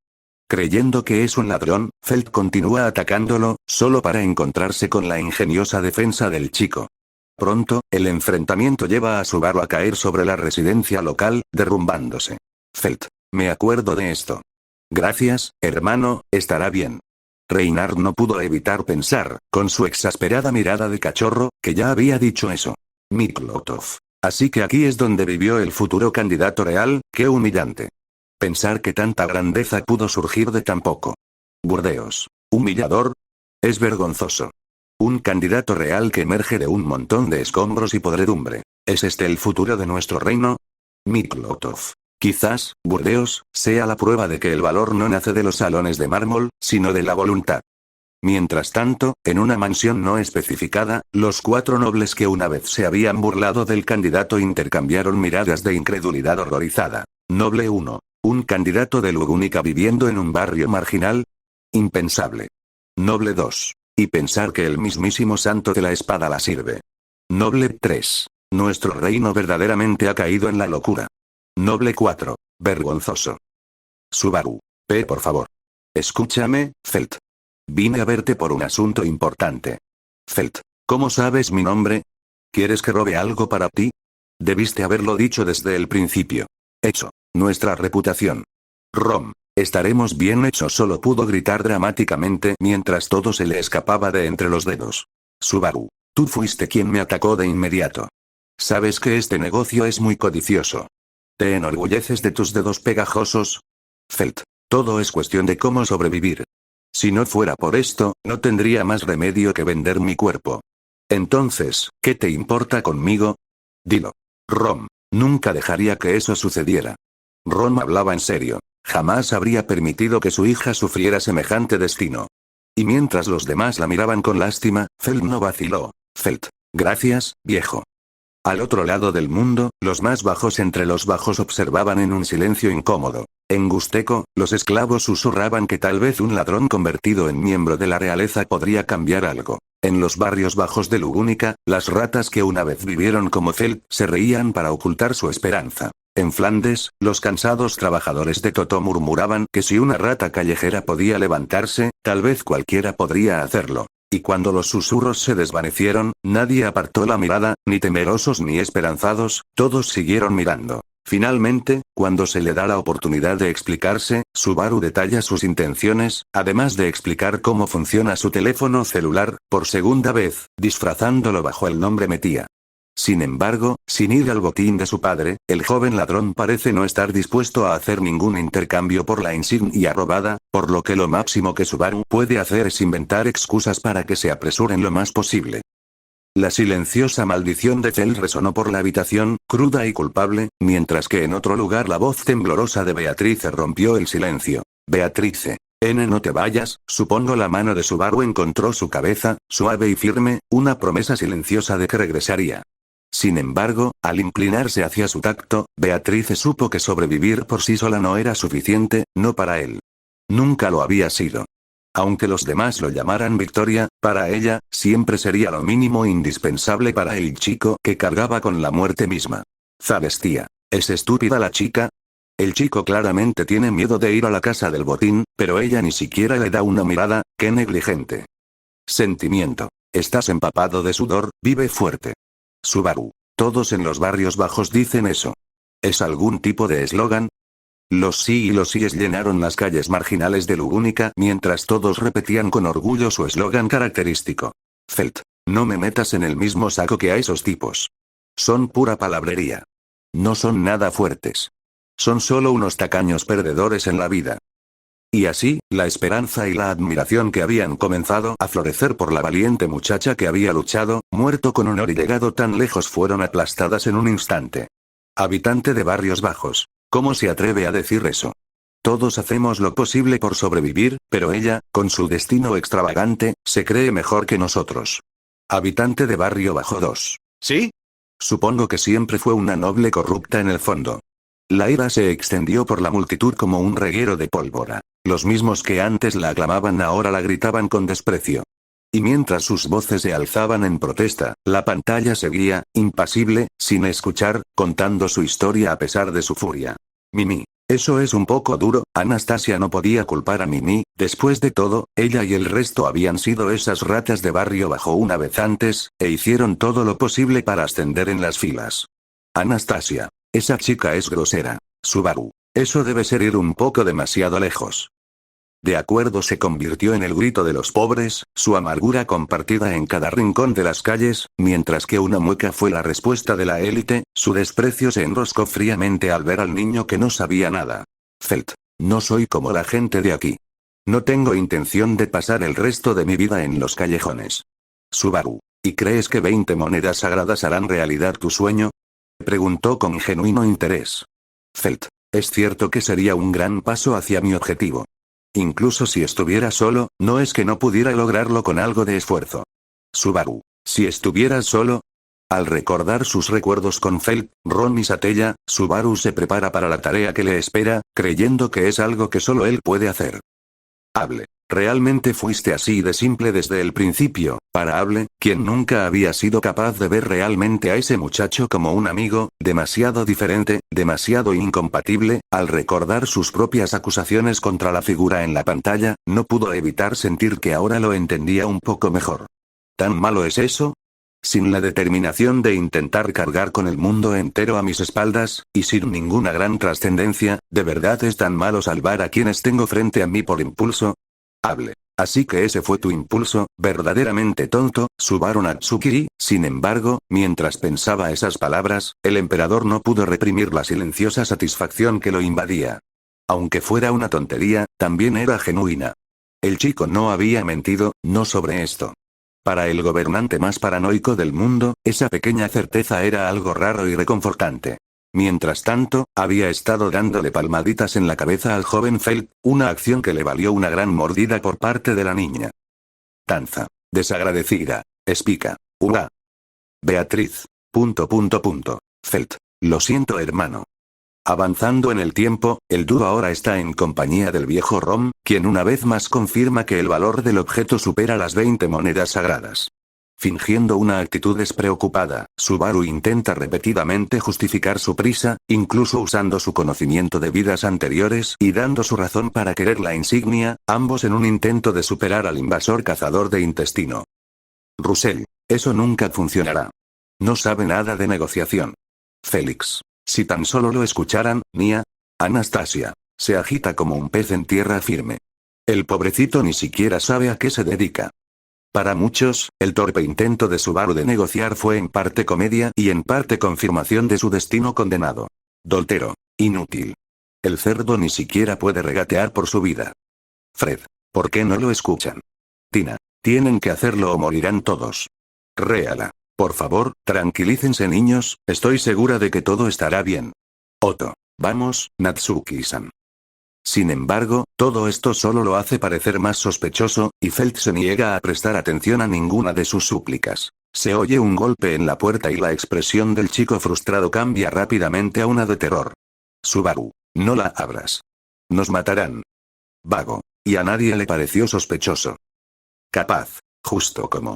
Creyendo que es un ladrón, Felt continúa atacándolo, solo para encontrarse con la ingeniosa defensa del chico. Pronto, el enfrentamiento lleva a Subaru a caer sobre la residencia local, derrumbándose. Felt. Me acuerdo de esto. Gracias, hermano, estará bien. Reinhard no pudo evitar pensar, con su exasperada mirada de cachorro, que ya había dicho eso. Miklotov. Así que aquí es donde vivió el futuro candidato real, qué humillante. Pensar que tanta grandeza pudo surgir de tan poco. Burdeos. ¿Humillador? Es vergonzoso. Un candidato real que emerge de un montón de escombros y podredumbre. ¿Es este el futuro de nuestro reino? Miklotov. Quizás, Burdeos, sea la prueba de que el valor no nace de los salones de mármol, sino de la voluntad. Mientras tanto, en una mansión no especificada, los 4 nobles que una vez se habían burlado del candidato intercambiaron miradas de incredulidad horrorizada. Noble 1. ¿Un candidato de Lugúnica viviendo en un barrio marginal? Impensable. Noble 2. Y pensar que el mismísimo santo de la espada la sirve. Noble 3. Nuestro reino verdaderamente ha caído en la locura. Noble 4. Vergonzoso. Subaru. Por favor. Escúchame, Felt. Vine a verte por un asunto importante. Felt. ¿Cómo sabes mi nombre? ¿Quieres que robe algo para ti? Debiste haberlo dicho desde el principio. Hecho. Nuestra reputación. Rom. Estaremos bien hechos, solo pudo gritar dramáticamente mientras todo se le escapaba de entre los dedos. Subaru. Tú fuiste quien me atacó de inmediato. Sabes que este negocio es muy codicioso. ¿Te enorgulleces de tus dedos pegajosos? Felt. Todo es cuestión de cómo sobrevivir. Si no fuera por esto, no tendría más remedio que vender mi cuerpo. Entonces, ¿qué te importa conmigo? Dilo. Rom. Nunca dejaría que eso sucediera. Rom hablaba en serio. Jamás habría permitido que su hija sufriera semejante destino. Y mientras los demás la miraban con lástima, Felt no vaciló. Felt. Gracias, viejo. Al otro lado del mundo, los más bajos entre los bajos observaban en un silencio incómodo. En Gusteco, los esclavos susurraban que tal vez un ladrón convertido en miembro de la realeza podría cambiar algo. En los barrios bajos de Lugúnica, las ratas que una vez vivieron como Felt se reían para ocultar su esperanza. En Flandes, los cansados trabajadores de Totó murmuraban que si una rata callejera podía levantarse, tal vez cualquiera podría hacerlo. Y cuando los susurros se desvanecieron, nadie apartó la mirada, ni temerosos ni esperanzados, todos siguieron mirando. Finalmente, cuando se le da la oportunidad de explicarse, Subaru detalla sus intenciones, además de explicar cómo funciona su teléfono celular, por segunda vez, disfrazándolo bajo el nombre Metía. Sin embargo, sin ir al botín de su padre, el joven ladrón parece no estar dispuesto a hacer ningún intercambio por la insignia robada, por lo que lo máximo que Subaru puede hacer es inventar excusas para que se apresuren lo más posible. La silenciosa maldición de Felt resonó por la habitación, cruda y culpable, mientras que en otro lugar la voz temblorosa de Beatrice rompió el silencio. Beatrice. No te vayas, supongo la mano de Subaru encontró su cabeza, suave y firme, una promesa silenciosa de que regresaría. Sin embargo, al inclinarse hacia su tacto, Beatrice supo que sobrevivir por sí sola no era suficiente, no para él. Nunca lo había sido. Aunque los demás lo llamaran victoria, para ella, siempre sería lo mínimo indispensable para el chico que cargaba con la muerte misma. Zavestía. ¿Es estúpida la chica? El chico claramente tiene miedo de ir a la casa del botín, pero ella ni siquiera le da una mirada, qué negligente. Sentimiento. Estás empapado de sudor, vive fuerte. Subaru. Todos en los barrios bajos dicen eso. ¿Es algún tipo de eslogan? Los sí y los síes llenaron las calles marginales de Lugúnica mientras todos repetían con orgullo su eslogan característico. Felt. No me metas en el mismo saco que a esos tipos. Son pura palabrería. No son nada fuertes. Son solo unos tacaños perdedores en la vida. Y así, la esperanza y la admiración que habían comenzado a florecer por la valiente muchacha que había luchado, muerto con honor y llegado tan lejos fueron aplastadas en un instante. Habitante de barrios bajos. ¿Cómo se atreve a decir eso? Todos hacemos lo posible por sobrevivir, pero ella, con su destino extravagante, se cree mejor que nosotros. Habitante de barrio bajo 2. ¿Sí? Supongo que siempre fue una noble corrupta en el fondo. La ira se extendió por la multitud como un reguero de pólvora. Los mismos que antes la aclamaban ahora la gritaban con desprecio. Y mientras sus voces se alzaban en protesta, la pantalla seguía, impasible, sin escuchar, contando su historia a pesar de su furia. Mimi. Eso es un poco duro, Anastasia no podía culpar a Mimi, después de todo, ella y el resto habían sido esas ratas de barrio bajo una vez antes, e hicieron todo lo posible para ascender en las filas. Anastasia. Esa chica es grosera. Subaru. Eso debe ser ir un poco demasiado lejos. De acuerdo, se convirtió en el grito de los pobres, su amargura compartida en cada rincón de las calles, mientras que una mueca fue la respuesta de la élite, su desprecio se enroscó fríamente al ver al niño que no sabía nada. Felt. No soy como la gente de aquí. No tengo intención de pasar el resto de mi vida en los callejones. Subaru. ¿Y crees que 20 monedas sagradas harán realidad tu sueño? Preguntó con genuino interés. Felt. Es cierto que sería un gran paso hacia mi objetivo. Incluso si estuviera solo, no es que no pudiera lograrlo con algo de esfuerzo. Subaru. Si estuvieras solo. Al recordar sus recuerdos con Felt, Ron y Satella, Subaru se prepara para la tarea que le espera, creyendo que es algo que solo él puede hacer. Hable. ¿Realmente fuiste así de simple desde el principio, para Hable, quien nunca había sido capaz de ver realmente a ese muchacho como un amigo, demasiado diferente, demasiado incompatible? Al recordar sus propias acusaciones contra la figura en la pantalla, no pudo evitar sentir que ahora lo entendía un poco mejor. ¿Tan malo es eso? Sin la determinación de intentar cargar con el mundo entero a mis espaldas, y sin ninguna gran trascendencia, ¿de verdad es tan malo salvar a quienes tengo frente a mí por impulso? Hable. Así que ese fue tu impulso, verdaderamente tonto, Subaru Natsukiri. Sin embargo, mientras pensaba esas palabras, el emperador no pudo reprimir la silenciosa satisfacción que lo invadía. Aunque fuera una tontería, también era genuina. El chico no había mentido, no sobre esto. Para el gobernante más paranoico del mundo, esa pequeña certeza era algo raro y reconfortante. Mientras tanto, había estado dándole palmaditas en la cabeza al joven Felt, una acción que le valió una gran mordida por parte de la niña. Tanza. Desagradecida. Espica. Ua. Beatriz. Felt. Lo siento, hermano. Avanzando en el tiempo, el dúo ahora está en compañía del viejo Rom, quien una vez más confirma que el valor del objeto supera las 20 monedas sagradas. Fingiendo una actitud despreocupada, Subaru intenta repetidamente justificar su prisa, incluso usando su conocimiento de vidas anteriores y dando su razón para querer la insignia, ambos en un intento de superar al invasor cazador de intestino. Russell. Eso nunca funcionará. No sabe nada de negociación. Félix. Si tan solo lo escucharan, Nia. Anastasia. Se agita como un pez en tierra firme. El pobrecito ni siquiera sabe a qué se dedica. Para muchos, el torpe intento de Subaru de negociar fue en parte comedia y en parte confirmación de su destino condenado. Doltero. Inútil. El cerdo ni siquiera puede regatear por su vida. Fred. ¿Por qué no lo escuchan? Tina. Tienen que hacerlo o morirán todos. Réala. Por favor, tranquilícense niños, estoy segura de que todo estará bien. Otto. Vamos, Natsuki-san. Sin embargo, todo esto solo lo hace parecer más sospechoso, y Felt se niega a prestar atención a ninguna de sus súplicas. Se oye un golpe en la puerta y la expresión del chico frustrado cambia rápidamente a una de terror. Subaru. No la abras. Nos matarán. Vago. Y a nadie le pareció sospechoso. Capaz. Justo como.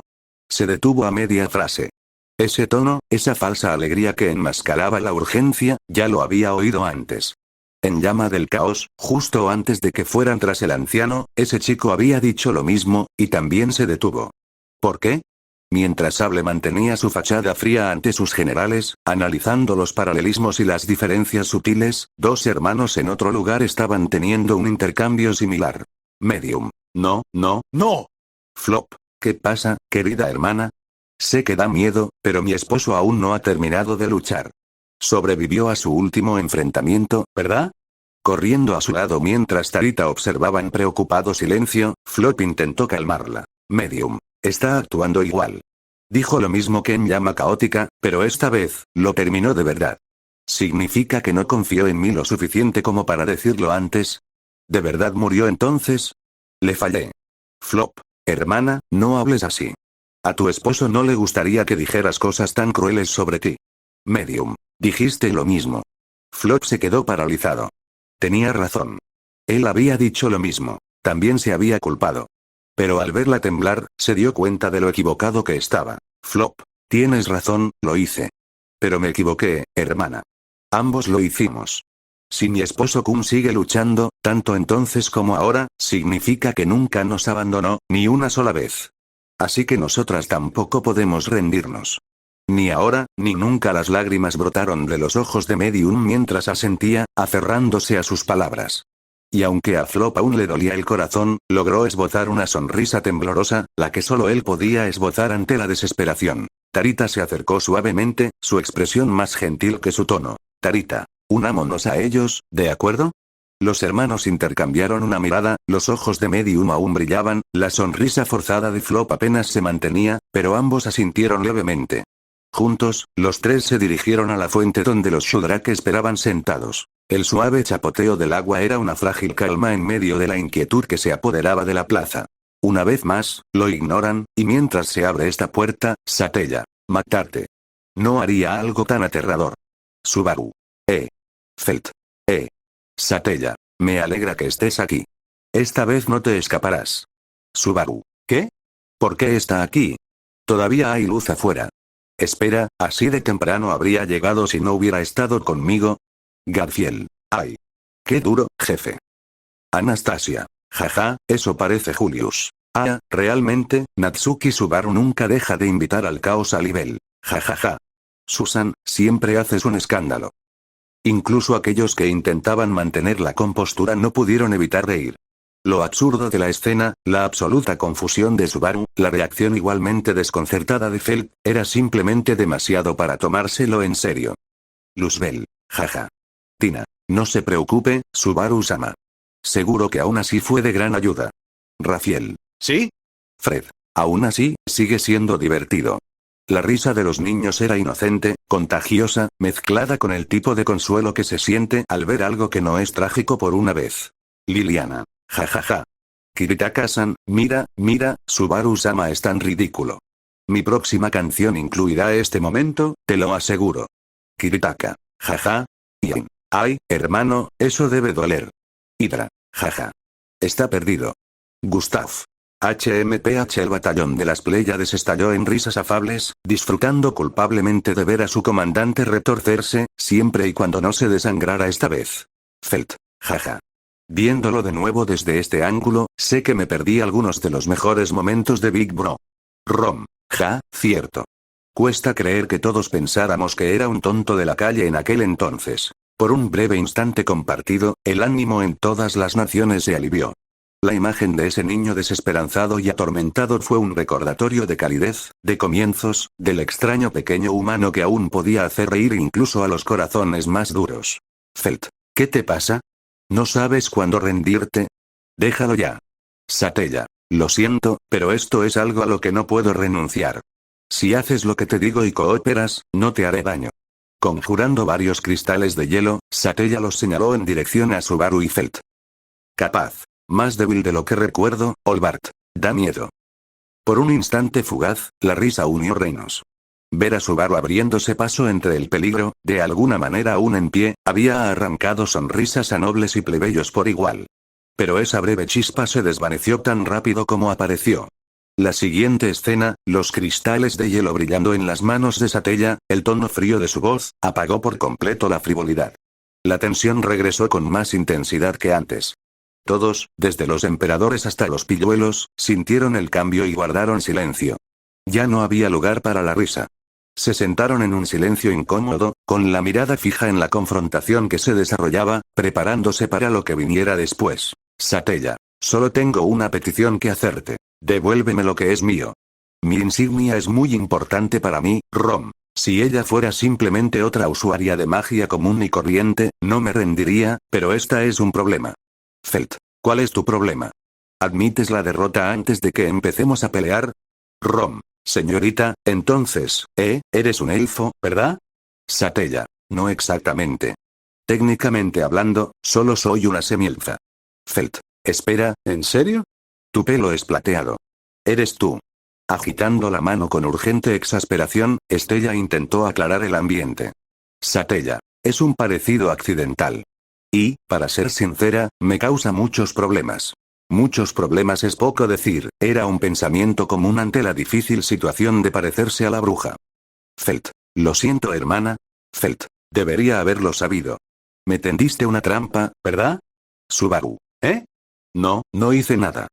Se detuvo a media frase. Ese tono, esa falsa alegría que enmascaraba la urgencia, ya lo había oído antes. En Llama del Caos, justo antes de que fueran tras el anciano, ese chico había dicho lo mismo, y también se detuvo. ¿Por qué? Mientras Sable mantenía su fachada fría ante sus generales, analizando los paralelismos y las diferencias sutiles, dos hermanos en otro lugar estaban teniendo un intercambio similar. Medium. No, no, no. Flop. ¿Qué pasa, querida hermana? Sé que da miedo, pero mi esposo aún no ha terminado de luchar. Sobrevivió a su último enfrentamiento, ¿verdad? Corriendo a su lado mientras Tarita observaba en preocupado silencio, Flop intentó calmarla. Medium. Está actuando igual. Dijo lo mismo que en llama caótica, pero esta vez, lo terminó de verdad. ¿Significa que no confió en mí lo suficiente como para decirlo antes? ¿De verdad murió entonces? Le fallé. Flop. Hermana, no hables así. A tu esposo no le gustaría que dijeras cosas tan crueles sobre ti. Medium. Dijiste lo mismo. Flop se quedó paralizado. Tenía razón. Él había dicho lo mismo. También se había culpado. Pero al verla temblar, se dio cuenta de lo equivocado que estaba. Flop. Tienes razón, lo hice. Pero me equivoqué, hermana. Ambos lo hicimos. Si mi esposo Kun sigue luchando, tanto entonces como ahora, significa que nunca nos abandonó, ni una sola vez. Así que nosotras tampoco podemos rendirnos. Ni ahora, ni nunca. Las lágrimas brotaron de los ojos de Medium mientras asentía, aferrándose a sus palabras. Y aunque a Flop aún le dolía el corazón, logró esbozar una sonrisa temblorosa, la que solo él podía esbozar ante la desesperación. Tarita se acercó suavemente, su expresión más gentil que su tono. Tarita, unámonos a ellos, ¿de acuerdo? Los hermanos intercambiaron una mirada, los ojos de Medium aún brillaban, la sonrisa forzada de Flop apenas se mantenía, pero ambos asintieron levemente. Juntos, los tres se dirigieron a la fuente donde los Shudrake esperaban sentados. El suave chapoteo del agua era una frágil calma en medio de la inquietud que se apoderaba de la plaza. Una vez más, lo ignoran, y mientras se abre esta puerta, Satella. Matarte. No haría algo tan aterrador. Subaru. Felt. Satella. Me alegra que estés aquí. Esta vez no te escaparás. Subaru. ¿Qué? ¿Por qué está aquí? Todavía hay luz afuera. Espera, así de temprano habría llegado si no hubiera estado conmigo. Garfield. Ay. Qué duro, jefe. Anastasia. Jaja, eso parece Julius. Ah, realmente, Natsuki Subaru nunca deja de invitar al caos a nivel. Jajaja. Susan, siempre haces un escándalo. Incluso aquellos que intentaban mantener la compostura no pudieron evitar reír. Lo absurdo de la escena, la absoluta confusión de Subaru, la reacción igualmente desconcertada de Felt, era simplemente demasiado para tomárselo en serio. Luzbel. Jaja. Tina. No se preocupe, Subaru-sama. Seguro que aún así fue de gran ayuda. Rafael. ¿Sí? Fred. Aún así, sigue siendo divertido. La risa de los niños era inocente, contagiosa, mezclada con el tipo de consuelo que se siente al ver algo que no es trágico por una vez. Liliana. Jajaja. Kiritaka-san, mira, Subaru-sama es tan ridículo. Mi próxima canción incluirá este momento, te lo aseguro. Kiritaka. Jaja. Ian. Ay, hermano, eso debe doler. Hydra. Jaja. Está perdido. Gustav. HMPH. El batallón de las Pléyades estalló en risas afables, disfrutando culpablemente de ver a su comandante retorcerse, siempre y cuando no se desangrara esta vez. Felt. Jaja. Viéndolo de nuevo desde este ángulo, sé que me perdí algunos de los mejores momentos de Big Bro. Rom. Ja, cierto. Cuesta creer que todos pensáramos que era un tonto de la calle en aquel entonces. Por un breve instante compartido, el ánimo en todas las naciones se alivió. La imagen de ese niño desesperanzado y atormentado fue un recordatorio de calidez, de comienzos, del extraño pequeño humano que aún podía hacer reír incluso a los corazones más duros. Felt. ¿Qué te pasa? ¿No sabes cuándo rendirte? Déjalo ya. Satella. Lo siento, pero esto es algo a lo que no puedo renunciar. Si haces lo que te digo y cooperas, no te haré daño. Conjurando varios cristales de hielo, Satella los señaló en dirección a Subaru y Felt. Capaz. Más débil de lo que recuerdo, Olbart. Da miedo. Por un instante fugaz, la risa unió reinos. Ver a Subaru abriéndose paso entre el peligro, de alguna manera aún en pie, había arrancado sonrisas a nobles y plebeyos por igual. Pero esa breve chispa se desvaneció tan rápido como apareció. La siguiente escena, los cristales de hielo brillando en las manos de Satella, el tono frío de su voz, apagó por completo la frivolidad. La tensión regresó con más intensidad que antes. Todos, desde los emperadores hasta los pilluelos, sintieron el cambio y guardaron silencio. Ya no había lugar para la risa. Se sentaron en un silencio incómodo, con la mirada fija en la confrontación que se desarrollaba, preparándose para lo que viniera después. Satella. Solo tengo una petición que hacerte. Devuélveme lo que es mío. Mi insignia es muy importante para mí, Rom. Si ella fuera simplemente otra usuaria de magia común y corriente, no me rendiría, pero esta es un problema. Felt, ¿cuál es tu problema? ¿Admites la derrota antes de que empecemos a pelear? Rom, señorita, entonces, eres un elfo, ¿verdad? Satella, no exactamente. Técnicamente hablando, solo soy una semielfa. Felt, espera, ¿en serio? Tu pelo es plateado. Eres tú. Agitando la mano con urgente exasperación, Estella intentó aclarar el ambiente. Satella, es un parecido accidental. Y, para ser sincera, me causa muchos problemas. Muchos problemas es poco decir, era un pensamiento común ante la difícil situación de parecerse a la bruja. Felt, lo siento hermana. Felt, debería haberlo sabido. Me tendiste una trampa, ¿verdad? Subaru, ¿eh? No, no hice nada.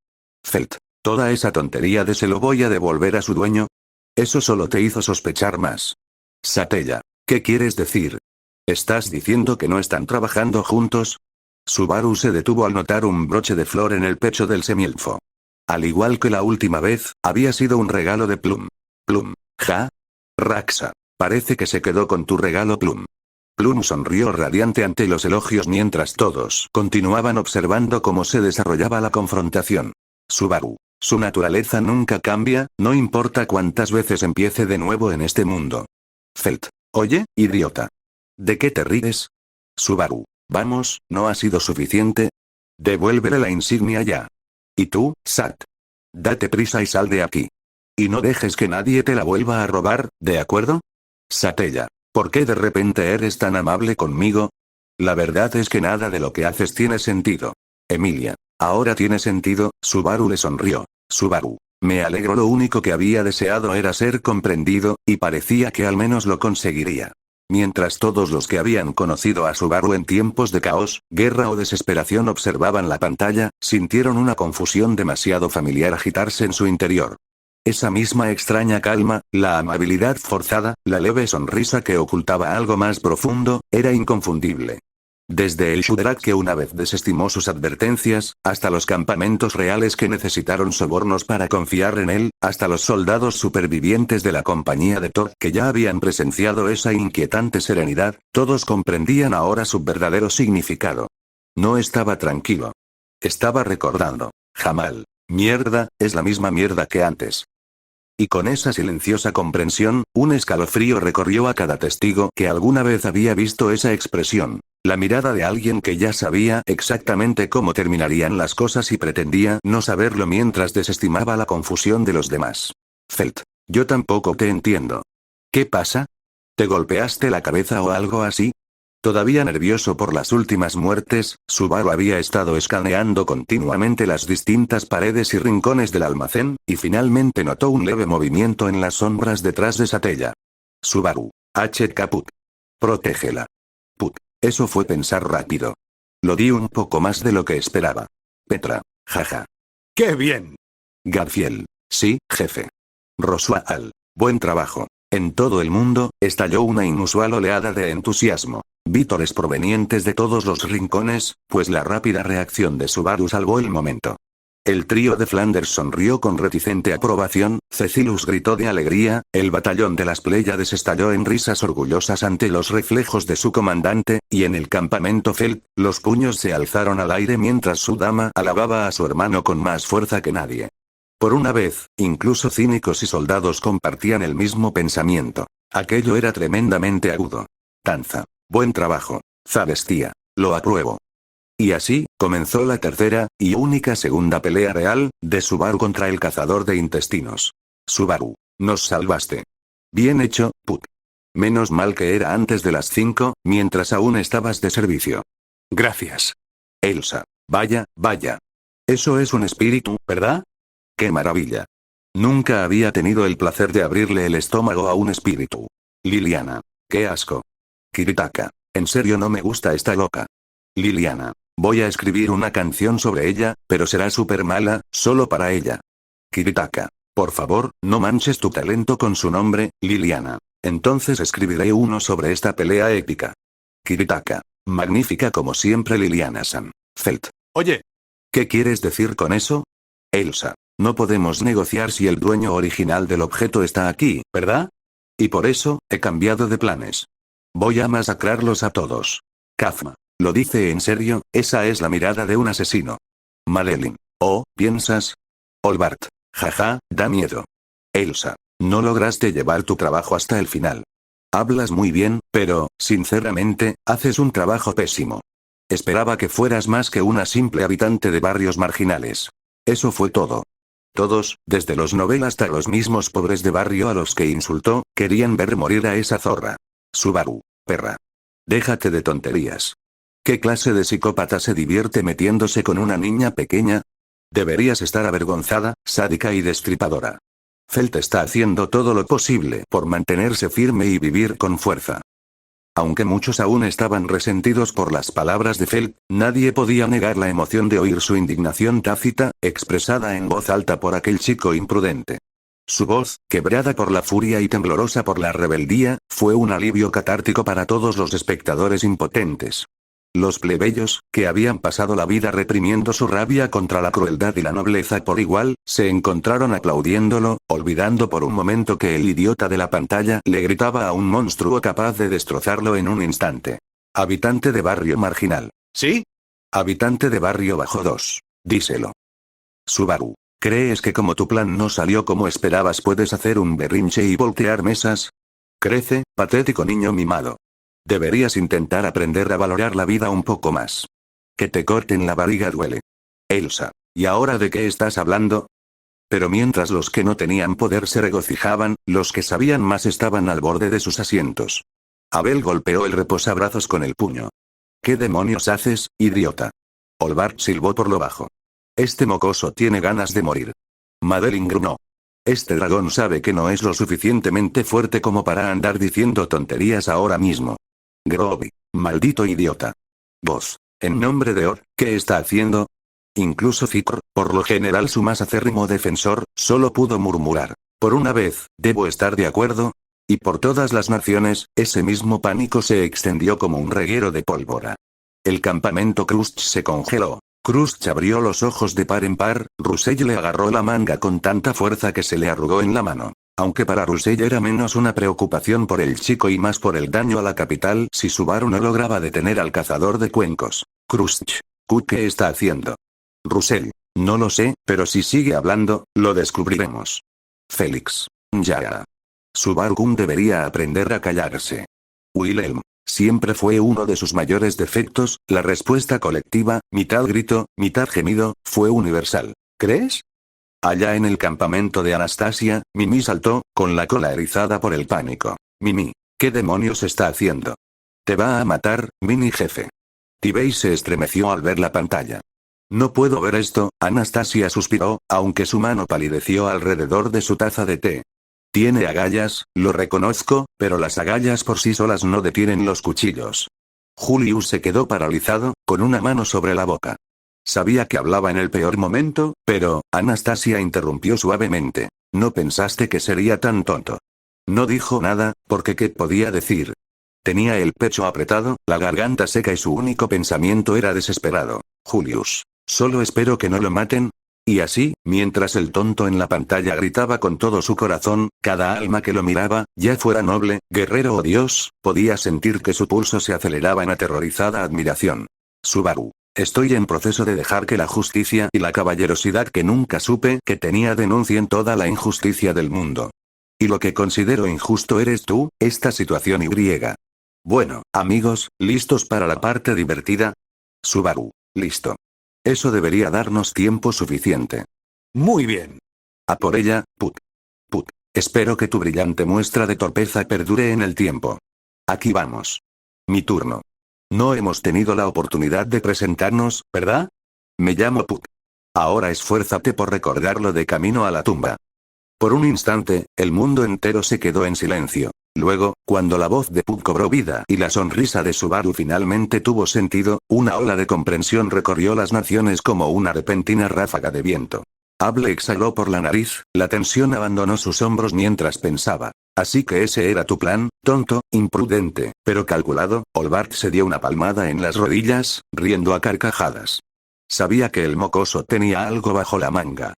Felt, toda esa tontería de se lo voy a devolver a su dueño. Eso solo te hizo sospechar más. Satella, ¿qué quieres decir? ¿Estás diciendo que no están trabajando juntos? Subaru se detuvo al notar un broche de flor en el pecho del semielfo. Al igual que la última vez, había sido un regalo de Plum. Plum, ja. Raxa, parece que se quedó con tu regalo Plum. Plum sonrió radiante ante los elogios mientras todos continuaban observando cómo se desarrollaba la confrontación. Subaru, su naturaleza nunca cambia, no importa cuántas veces empiece de nuevo en este mundo. Felt, oye, idiota. ¿De qué te ríes? Subaru, vamos, ¿no ha sido suficiente? Devuélvele la insignia ya. Y tú, Sat. Date prisa y sal de aquí. Y no dejes que nadie te la vuelva a robar, ¿de acuerdo? Satella, ¿por qué de repente eres tan amable conmigo? La verdad es que nada de lo que haces tiene sentido. Emilia, ahora tiene sentido, Subaru le sonrió. Subaru, me alegro, lo único que había deseado era ser comprendido, y parecía que al menos lo conseguiría. Mientras todos los que habían conocido a Subaru en tiempos de caos, guerra o desesperación observaban la pantalla, sintieron una confusión demasiado familiar agitarse en su interior. Esa misma extraña calma, la amabilidad forzada, la leve sonrisa que ocultaba algo más profundo, era inconfundible. Desde el Shudrak que una vez desestimó sus advertencias, hasta los campamentos reales que necesitaron sobornos para confiar en él, hasta los soldados supervivientes de la compañía de Todd que ya habían presenciado esa inquietante serenidad, todos comprendían ahora su verdadero significado. No estaba tranquilo. Estaba recordando. Jamal. Mierda, es la misma mierda que antes. Y con esa silenciosa comprensión, un escalofrío recorrió a cada testigo que alguna vez había visto esa expresión. La mirada de alguien que ya sabía exactamente cómo terminarían las cosas y pretendía no saberlo mientras desestimaba la confusión de los demás. Felt, yo tampoco te entiendo. ¿Qué pasa? ¿Te golpeaste la cabeza o algo así? Todavía nervioso por las últimas muertes, Subaru había estado escaneando continuamente las distintas paredes y rincones del almacén, y finalmente notó un leve movimiento en las sombras detrás de Satella. Subaru. Put. Protégela. Put. Eso fue pensar rápido. Lo di un poco más de lo que esperaba. Petra. Jaja. ¡Qué bien! Gadfiel. Sí, jefe. Rosual. Buen trabajo. En todo el mundo, estalló una inusual oleada de entusiasmo. Vítores provenientes de todos los rincones, pues la rápida reacción de Subaru salvó el momento. El trío de Flanders sonrió con reticente aprobación, Cecilus gritó de alegría, el batallón de las Pléyades estalló en risas orgullosas ante los reflejos de su comandante, y en el campamento Felt, los puños se alzaron al aire mientras su dama alababa a su hermano con más fuerza que nadie. Por una vez, incluso cínicos y soldados compartían el mismo pensamiento. Aquello era tremendamente agudo. Tanza. Buen trabajo. Zabestia. Lo apruebo. Y así, comenzó la tercera, y única segunda pelea real, de Subaru contra el cazador de intestinos. Subaru. Nos salvaste. Bien hecho, Put. Menos mal que era antes de las 5, mientras aún estabas de servicio. Gracias. Elsa. Vaya, vaya. Eso es un espíritu, ¿verdad? ¡Qué maravilla! Nunca había tenido el placer de abrirle el estómago a un espíritu. Liliana. ¡Qué asco! Kiritaka. En serio no me gusta esta loca. Liliana. Voy a escribir una canción sobre ella, pero será súper mala, solo para ella. Kiritaka. Por favor, no manches tu talento con su nombre, Liliana. Entonces escribiré uno sobre esta pelea épica. Kiritaka. Magnífica como siempre Liliana-san. Felt. Oye. ¿Qué quieres decir con eso? Elsa. No podemos negociar si el dueño original del objeto está aquí, ¿verdad? Y por eso, he cambiado de planes. Voy a masacrarlos a todos. Kafma. ¿Lo dice en serio? Esa es la mirada de un asesino. Malelin. ¿Oh, piensas? Olbart. Jaja, da miedo. Elsa. No lograste llevar tu trabajo hasta el final. Hablas muy bien, pero, sinceramente, haces un trabajo pésimo. Esperaba que fueras más que una simple habitante de barrios marginales. Eso fue todo. Todos, desde los novel hasta los mismos pobres de barrio a los que insultó, querían ver morir a esa zorra. Subaru. Perra. Déjate de tonterías. ¿Qué clase de psicópata se divierte metiéndose con una niña pequeña? Deberías estar avergonzada, sádica y destripadora. Felt está haciendo todo lo posible por mantenerse firme y vivir con fuerza. Aunque muchos aún estaban resentidos por las palabras de Felt, nadie podía negar la emoción de oír su indignación tácita, expresada en voz alta por aquel chico imprudente. Su voz, quebrada por la furia y temblorosa por la rebeldía, fue un alivio catártico para todos los espectadores impotentes. Los plebeyos, que habían pasado la vida reprimiendo su rabia contra la crueldad y la nobleza por igual, se encontraron aplaudiéndolo, olvidando por un momento que el idiota de la pantalla le gritaba a un monstruo capaz de destrozarlo en un instante. Habitante de barrio marginal. ¿Sí? Habitante de barrio bajo 2. Díselo. Subaru. ¿Crees que como tu plan no salió como esperabas puedes hacer un berrinche y voltear mesas? Crece, patético niño mimado. Deberías intentar aprender a valorar la vida un poco más. Que te corten la barriga duele. Elsa. ¿Y ahora de qué estás hablando? Pero mientras los que no tenían poder se regocijaban, los que sabían más estaban al borde de sus asientos. Abel golpeó el reposabrazos con el puño. ¿Qué demonios haces, idiota? Olbart silbó por lo bajo. Este mocoso tiene ganas de morir. Madeline grunó. Este dragón sabe que no es lo suficientemente fuerte como para andar diciendo tonterías ahora mismo. Groby. Maldito idiota. Voz. En nombre de Or, ¿qué está haciendo? Incluso Fikor, por lo general su más acérrimo defensor, solo pudo murmurar. Por una vez, debo estar de acuerdo. Y por todas las naciones, ese mismo pánico se extendió como un reguero de pólvora. El campamento Crust se congeló. Crust abrió los ojos de par en par, Russell le agarró la manga con tanta fuerza que se le arrugó en la mano. Aunque para Russell era menos una preocupación por el chico y más por el daño a la capital si Subaru no lograba detener al cazador de cuencos. Crust. ¿Qué está haciendo? Russell. No lo sé, pero si sigue hablando, lo descubriremos. Félix. Ya. Subaru debería aprender a callarse. Wilhelm. Siempre fue uno de sus mayores defectos, la respuesta colectiva, mitad grito, mitad gemido, fue universal. ¿Crees? Allá en el campamento de Anastasia, Mimi saltó, con la cola erizada por el pánico. Mimi, ¿qué demonios está haciendo? Te va a matar, mini jefe. Tibey se estremeció al ver la pantalla. No puedo ver esto, Anastasia suspiró, aunque su mano palideció alrededor de su taza de té. Tiene agallas, lo reconozco, pero las agallas por sí solas no detienen los cuchillos. Julius se quedó paralizado, con una mano sobre la boca. Sabía que hablaba en el peor momento, pero, Anastasia interrumpió suavemente. ¿No pensaste que sería tan tonto? No dijo nada, porque ¿qué podía decir? Tenía el pecho apretado, la garganta seca y su único pensamiento era desesperado. Julius. Solo espero que no lo maten. Y así, mientras el tonto en la pantalla gritaba con todo su corazón, cada alma que lo miraba, ya fuera noble, guerrero o dios, podía sentir que su pulso se aceleraba en aterrorizada admiración. Subaru. Estoy en proceso de dejar que la justicia y la caballerosidad que nunca supe que tenía denuncien toda la injusticia del mundo. Y lo que considero injusto eres tú, esta situación y griega. Bueno, amigos, ¿listos para la parte divertida? Subaru. Listo. Eso debería darnos tiempo suficiente. Muy bien. A por ella, Put. Put. Espero que tu brillante muestra de torpeza perdure en el tiempo. Aquí vamos. Mi turno. No hemos tenido la oportunidad de presentarnos, ¿verdad? Me llamo Put. Ahora esfuérzate por recordarlo de camino a la tumba. Por un instante, el mundo entero se quedó en silencio. Luego, cuando la voz de Put cobró vida y la sonrisa de Subaru finalmente tuvo sentido, una ola de comprensión recorrió las naciones como una repentina ráfaga de viento. Able exhaló por la nariz, la tensión abandonó sus hombros mientras pensaba. Así que ese era tu plan, tonto, imprudente, pero calculado. Olbart se dio una palmada en las rodillas, riendo a carcajadas. Sabía que el mocoso tenía algo bajo la manga.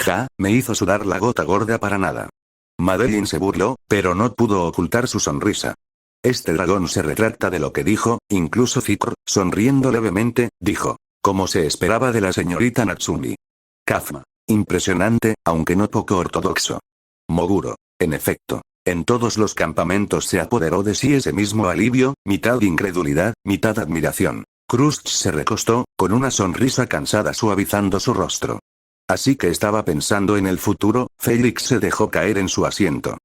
Ja, me hizo sudar la gota gorda para nada. Madeline se burló, pero no pudo ocultar su sonrisa. Este dragón se retracta de lo que dijo, incluso Fikr, sonriendo levemente, dijo. Como se esperaba de la señorita Natsumi. Kazuma. Impresionante, aunque no poco ortodoxo. Moguro. En efecto. En todos los campamentos se apoderó de sí ese mismo alivio, mitad incredulidad, mitad admiración. Krusty se recostó, con una sonrisa cansada suavizando su rostro. Así que estaba pensando en el futuro. Felix se dejó caer en su asiento.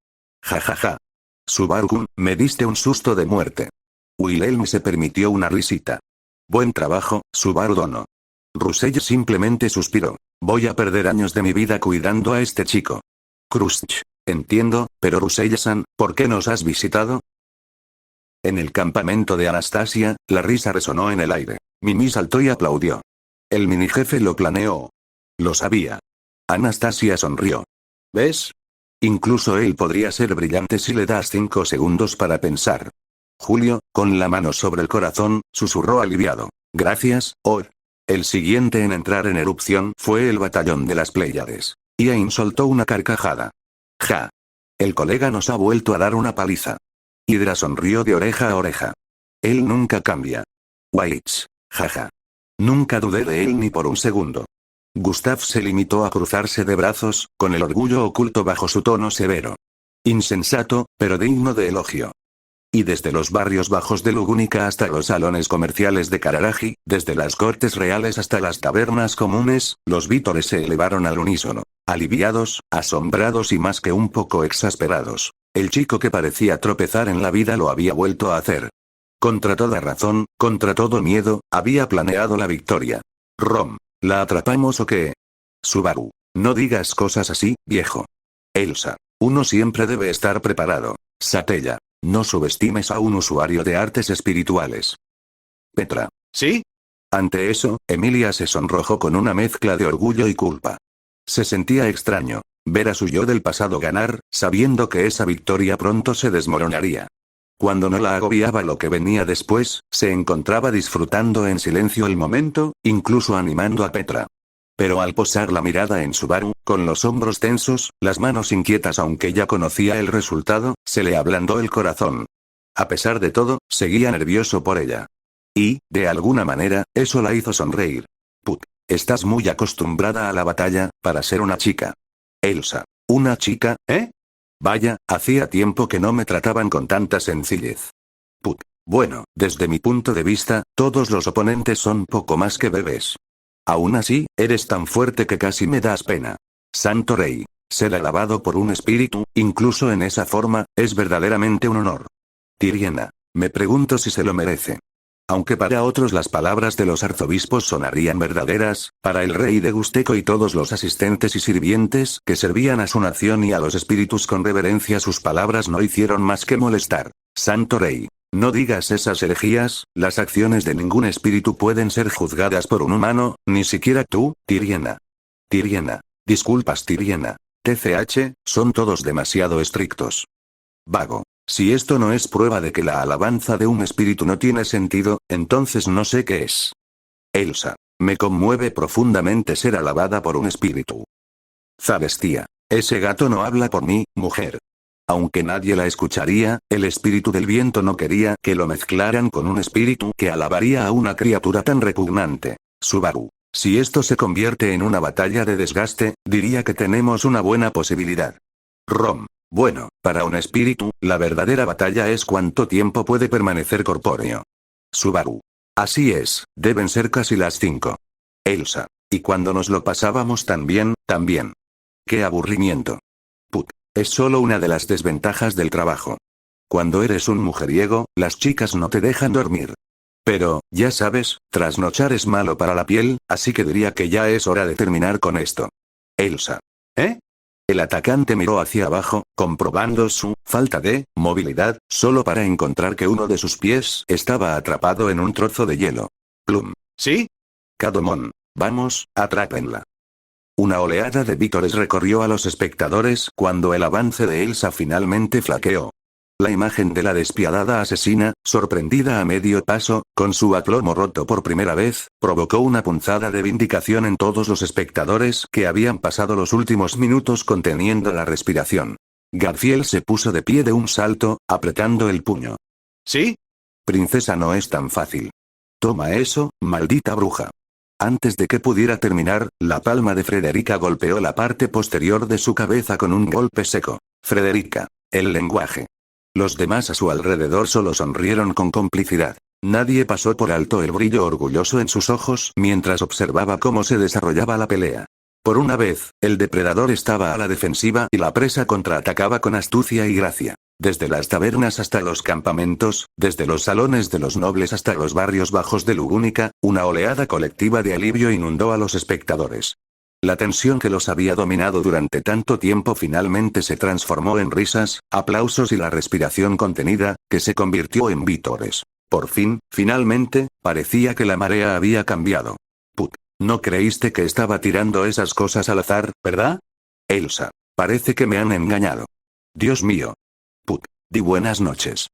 Ja ja ja. Subaru-kun, me diste un susto de muerte. Wilhelm se permitió una risita. Buen trabajo, Subaru Dono. Rusell simplemente suspiró. Voy a perder años de mi vida cuidando a este chico. Krusty. Entiendo, pero Rusell-san, ¿por qué nos has visitado? En el campamento de Anastasia, la risa resonó en el aire. Mimi saltó y aplaudió. El minijefe lo planeó. Lo sabía. Anastasia sonrió. ¿Ves? Incluso él podría ser brillante si le das 5 segundos para pensar. Julio, con la mano sobre el corazón, susurró aliviado. Gracias, Or. El siguiente en entrar en erupción fue el batallón de las Pléyades. Iain soltó una carcajada. Ja. El colega nos ha vuelto a dar una paliza. Hydra sonrió de oreja a oreja. Él nunca cambia. Waits. Jaja. Nunca dudé de él ni por un segundo. Gustav se limitó a cruzarse de brazos, con el orgullo oculto bajo su tono severo. Insensato, pero digno de elogio. Y desde los barrios bajos de Lugúnica hasta los salones comerciales de Kararagi, desde las cortes reales hasta las tabernas comunes, los vítores se elevaron al unísono. Aliviados, asombrados y más que un poco exasperados. El chico que parecía tropezar en la vida lo había vuelto a hacer. Contra toda razón, contra todo miedo, había planeado la victoria. Rom. ¿La atrapamos o qué? Subaru. No digas cosas así, viejo. Elsa. Uno siempre debe estar preparado. Satella. No subestimes a un usuario de artes espirituales. Petra. ¿Sí? Ante eso, Emilia se sonrojó con una mezcla de orgullo y culpa. Se sentía extraño, ver a su yo del pasado ganar, sabiendo que esa victoria pronto se desmoronaría. Cuando no la agobiaba lo que venía después, se encontraba disfrutando en silencio el momento, incluso animando a Petra. Pero al posar la mirada en Subaru, con los hombros tensos, las manos inquietas aunque ya conocía el resultado, se le ablandó el corazón. A pesar de todo, seguía nervioso por ella. Y, de alguna manera, eso la hizo sonreír. Put. Estás muy acostumbrada a la batalla, para ser una chica. Elsa. ¿Una chica, eh? Vaya, hacía tiempo que no me trataban con tanta sencillez. Put. Bueno, desde mi punto de vista, todos los oponentes son poco más que bebés. Aún así, eres tan fuerte que casi me das pena. Santo Rey. Ser alabado por un espíritu, incluso en esa forma, es verdaderamente un honor. Tiriena. Me pregunto si se lo merece. Aunque para otros las palabras de los arzobispos sonarían verdaderas, para el rey de Gusteco y todos los asistentes y sirvientes que servían a su nación y a los espíritus con reverencia sus palabras no hicieron más que molestar. Santo Rey. No digas esas herejías, las acciones de ningún espíritu pueden ser juzgadas por un humano, ni siquiera tú, Tiriena. Tiriena. Disculpas Tiriena. TCH, son todos demasiado estrictos. Vago. Si esto no es prueba de que la alabanza de un espíritu no tiene sentido, entonces no sé qué es. Elsa. Me conmueve profundamente ser alabada por un espíritu. Zavestia. Ese gato no habla por mí, mujer. Aunque nadie la escucharía, el espíritu del viento no quería que lo mezclaran con un espíritu que alabaría a una criatura tan repugnante. Subaru. Si esto se convierte en una batalla de desgaste, diría que tenemos una buena posibilidad. Rom. Bueno, para un espíritu, la verdadera batalla es cuánto tiempo puede permanecer corpóreo. Subaru. Así es, deben ser casi las 5. Elsa. Y cuando nos lo pasábamos tan bien, también. ¡Qué aburrimiento! Put. Es solo una de las desventajas del trabajo. Cuando eres un mujeriego, las chicas no te dejan dormir. Pero, ya sabes, trasnochar es malo para la piel, así que diría que ya es hora de terminar con esto. Elsa. ¿Eh? El atacante miró hacia abajo, comprobando su falta de movilidad, solo para encontrar que uno de sus pies estaba atrapado en un trozo de hielo. Plum. ¿Sí? Cadomon. Vamos, atrápenla. Una oleada de vítores recorrió a los espectadores cuando el avance de Elsa finalmente flaqueó. La imagen de la despiadada asesina, sorprendida a medio paso, con su aplomo roto por primera vez, provocó una punzada de vindicación en todos los espectadores que habían pasado los últimos minutos conteniendo la respiración. Garfield se puso de pie de un salto, apretando el puño. ¿Sí? Princesa, no es tan fácil. Toma eso, maldita bruja. Antes de que pudiera terminar, la palma de Frederica golpeó la parte posterior de su cabeza con un golpe seco. Frederica. El lenguaje. Los demás a su alrededor solo sonrieron con complicidad. Nadie pasó por alto el brillo orgulloso en sus ojos mientras observaba cómo se desarrollaba la pelea. Por una vez, el depredador estaba a la defensiva y la presa contraatacaba con astucia y gracia. Desde las tabernas hasta los campamentos, desde los salones de los nobles hasta los barrios bajos de Lugúnica, una oleada colectiva de alivio inundó a los espectadores. La tensión que los había dominado durante tanto tiempo finalmente se transformó en risas, aplausos y la respiración contenida, que se convirtió en vítores. Por fin, finalmente, parecía que la marea había cambiado. Puck, no creíste que estaba tirando esas cosas al azar, ¿verdad? Elsa, parece que me han engañado. Dios mío. Puck, di buenas noches.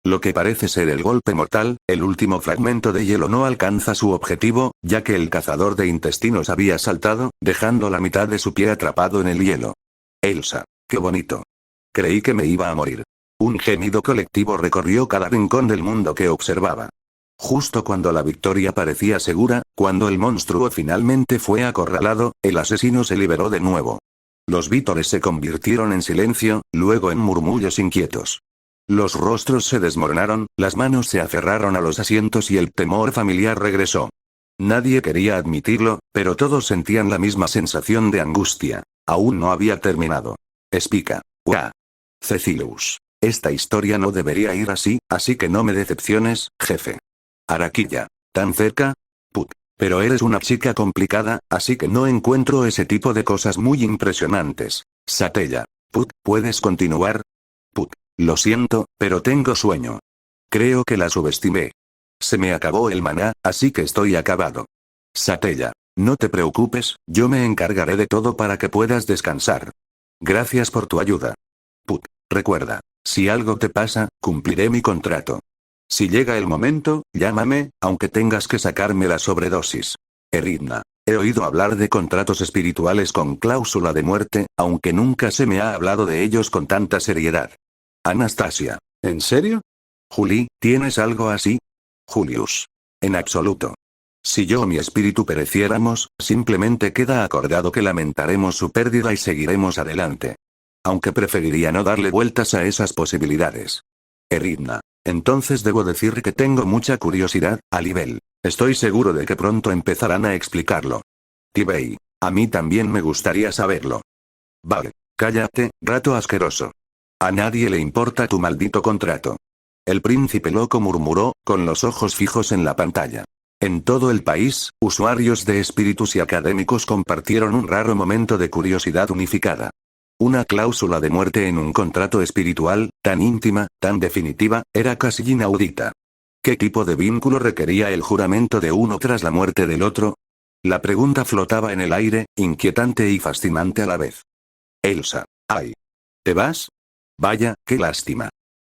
Lo que parece ser el golpe mortal, el último fragmento de hielo no alcanza su objetivo, ya que el cazador de intestinos había saltado, dejando la mitad de su pie atrapado en el hielo. Elsa, qué bonito. Creí que me iba a morir. Un gemido colectivo recorrió cada rincón del mundo que observaba. Justo cuando la victoria parecía segura, cuando el monstruo finalmente fue acorralado, el asesino se liberó de nuevo. Los vítores se convirtieron en silencio, luego en murmullos inquietos. Los rostros se desmoronaron, las manos se aferraron a los asientos y el temor familiar regresó. Nadie quería admitirlo, pero todos sentían la misma sensación de angustia. Aún no había terminado. Espica. ¡Uah! Cecilius. Esta historia no debería ir así, así que no me decepciones, jefe. Araquilla. ¿Tan cerca? Puck. Pero eres una chica complicada, así que no encuentro ese tipo de cosas muy impresionantes. Satella. Puck, ¿puedes continuar? Puck. Lo siento, pero tengo sueño. Creo que la subestimé. Se me acabó el maná, así que estoy acabado. Satella. No te preocupes, yo me encargaré de todo para que puedas descansar. Gracias por tu ayuda. Puck. Recuerda, si algo te pasa, cumpliré mi contrato. Si llega el momento, llámame, aunque tengas que sacarme la sobredosis. Eridna. He oído hablar de contratos espirituales con cláusula de muerte, aunque nunca se me ha hablado de ellos con tanta seriedad. Anastasia. ¿En serio? Julie, ¿tienes algo así? Julius. En absoluto. Si yo o mi espíritu pereciéramos, simplemente queda acordado que lamentaremos su pérdida y seguiremos adelante. Aunque preferiría no darle vueltas a esas posibilidades. Eridna. Entonces debo decir que tengo mucha curiosidad, Alibel. Estoy seguro de que pronto empezarán a explicarlo. Tibey. A mí también me gustaría saberlo. Vale. Cállate, rato asqueroso. A nadie le importa tu maldito contrato. El príncipe loco murmuró, con los ojos fijos en la pantalla. En todo el país, usuarios de espíritus y académicos compartieron un raro momento de curiosidad unificada. Una cláusula de muerte en un contrato espiritual, tan íntima, tan definitiva, era casi inaudita. ¿Qué tipo de vínculo requería el juramento de uno tras la muerte del otro? La pregunta flotaba en el aire, inquietante y fascinante a la vez. Elsa. ¡Ay! ¿Te vas? Vaya, qué lástima.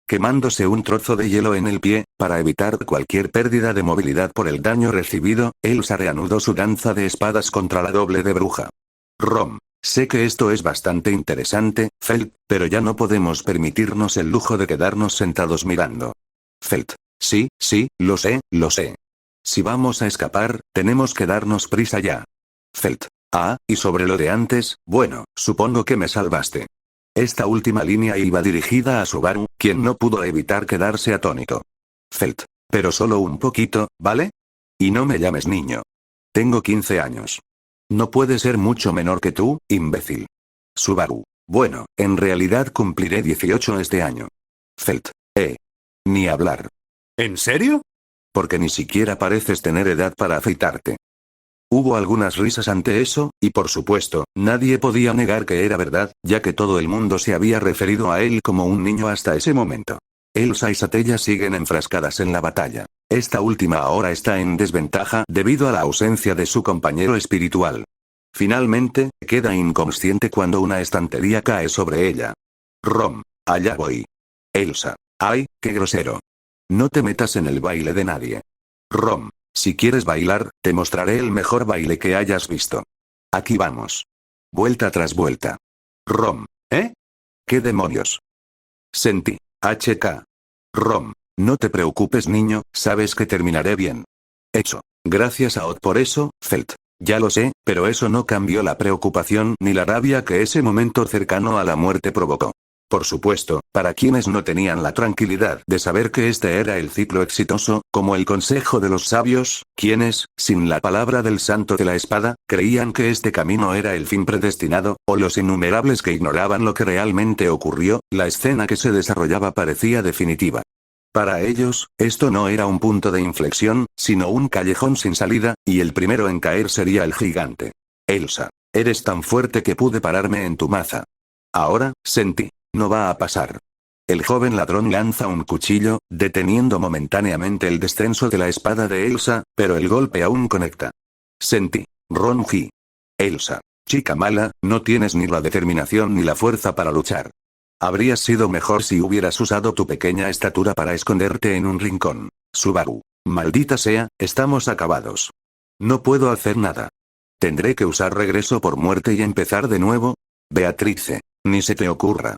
Quemándose un trozo de hielo en el pie, para evitar cualquier pérdida de movilidad por el daño recibido, Elsa reanudó su danza de espadas contra la doble de bruja. Rom. Sé que esto es bastante interesante, Felt, pero ya no podemos permitirnos el lujo de quedarnos sentados mirando. Felt. Sí, lo sé, lo sé. Si vamos a escapar, tenemos que darnos prisa ya. Felt. Ah, y sobre lo de antes, bueno, supongo que me salvaste. Esta última línea iba dirigida a Subaru, quien no pudo evitar quedarse atónito. Felt. Pero solo un poquito, ¿vale? Y no me llames niño. Tengo 15 años. No puede ser mucho menor que tú, imbécil. Subaru. Bueno, en realidad cumpliré 18 este año. Felt. Ni hablar. ¿En serio? Porque ni siquiera pareces tener edad para afeitarte. Hubo algunas risas ante eso, y por supuesto, nadie podía negar que era verdad, ya que todo el mundo se había referido a él como un niño hasta ese momento. Elsa y Satella siguen enfrascadas en la batalla. Esta última ahora está en desventaja debido a la ausencia de su compañero espiritual. Finalmente, queda inconsciente cuando una estantería cae sobre ella. Rom. Allá voy. Elsa. Ay, qué grosero. No te metas en el baile de nadie. Rom. Si quieres bailar, te mostraré el mejor baile que hayas visto. Aquí vamos. Vuelta tras vuelta. Rom. ¿Eh? ¿Qué demonios? Sentí. HK. Rom. No te preocupes, niño, sabes que terminaré bien. Hecho. Gracias a Odd por eso, Felt. Ya lo sé, pero eso no cambió la preocupación ni la rabia que ese momento cercano a la muerte provocó. Por supuesto, para quienes no tenían la tranquilidad de saber que este era el ciclo exitoso, como el consejo de los sabios, quienes, sin la palabra del santo de la espada, creían que este camino era el fin predestinado, o los innumerables que ignoraban lo que realmente ocurrió, la escena que se desarrollaba parecía definitiva. Para ellos, esto no era un punto de inflexión, sino un callejón sin salida, y el primero en caer sería el gigante. Elsa. Eres tan fuerte que pude pararme en tu maza. Ahora, sentí. No va a pasar. El joven ladrón lanza un cuchillo, deteniendo momentáneamente el descenso de la espada de Elsa, pero el golpe aún conecta. Sentí. Ronji. Elsa. Chica mala, no tienes ni la determinación ni la fuerza para luchar. Habrías sido mejor si hubieras usado tu pequeña estatura para esconderte en un rincón. Subaru. Maldita sea, estamos acabados. No puedo hacer nada. ¿Tendré que usar regreso por muerte y empezar de nuevo? Beatrice. Ni se te ocurra.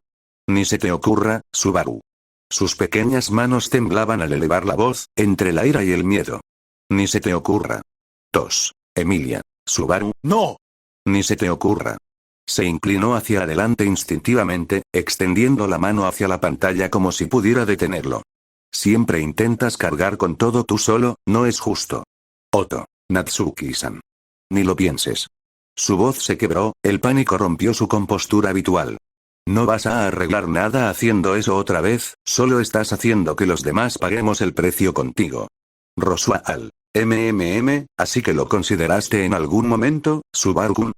Ni se te ocurra, Subaru. Sus pequeñas manos temblaban al elevar la voz, entre la ira y el miedo. Ni se te ocurra. Tos. Emilia. Subaru. ¡No! Ni se te ocurra. Se inclinó hacia adelante instintivamente, extendiendo la mano hacia la pantalla como si pudiera detenerlo. Siempre intentas cargar con todo tú solo, no es justo. Oto. Natsuki-san. Ni lo pienses. Su voz se quebró, el pánico rompió su compostura habitual. No vas a arreglar nada haciendo eso otra vez, solo estás haciendo que los demás paguemos el precio contigo. Rosual. Así que lo consideraste en algún momento, Subaru-kun.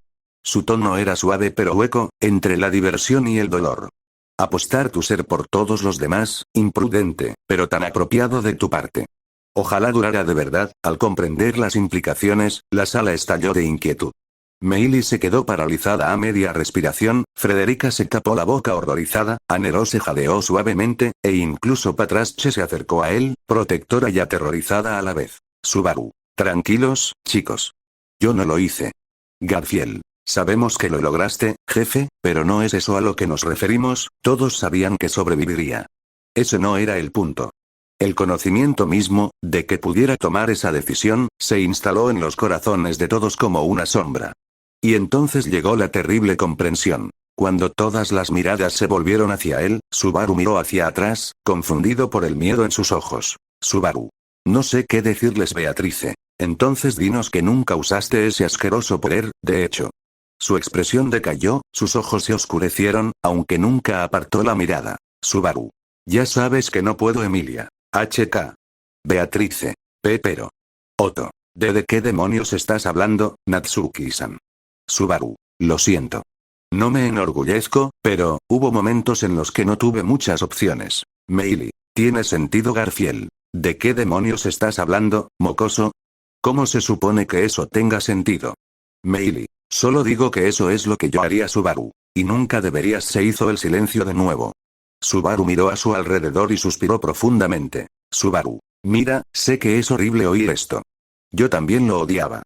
Su tono era suave pero hueco, entre la diversión y el dolor. Apostar tu ser por todos los demás, imprudente, pero tan apropiado de tu parte. Ojalá durara de verdad. Al comprender las implicaciones, la sala estalló de inquietud. Meili se quedó paralizada a media respiración, Frederica se tapó la boca horrorizada, Anero se jadeó suavemente, e incluso Patrache se acercó a él, protectora y aterrorizada a la vez. Subaru. Tranquilos, chicos. Yo no lo hice. Garfield. Sabemos que lo lograste, jefe, pero no es eso a lo que nos referimos, todos sabían que sobreviviría. Ese no era el punto. El conocimiento mismo, de que pudiera tomar esa decisión, se instaló en los corazones de todos como una sombra. Y entonces llegó la terrible comprensión. Cuando todas las miradas se volvieron hacia él, Subaru miró hacia atrás, confundido por el miedo en sus ojos. Subaru. No sé qué decirles, Beatrice. Entonces dinos que nunca usaste ese asqueroso poder, de hecho. Su expresión decayó, sus ojos se oscurecieron, aunque nunca apartó la mirada. Subaru. Ya sabes que no puedo, Emilia. HK. Beatrice. Pero. Oto. ¿De qué demonios estás hablando, Natsuki-san? Subaru. Lo siento. No me enorgullezco, pero, hubo momentos en los que no tuve muchas opciones. Meili. Tiene sentido, Garfield. ¿De qué demonios estás hablando, mocoso? ¿Cómo se supone que eso tenga sentido? Meili. Solo digo que eso es lo que yo haría, Subaru. Y nunca deberías. Se hizo el silencio de nuevo. Subaru miró a su alrededor y suspiró profundamente. Subaru. Mira, sé que es horrible oír esto. Yo también lo odiaba.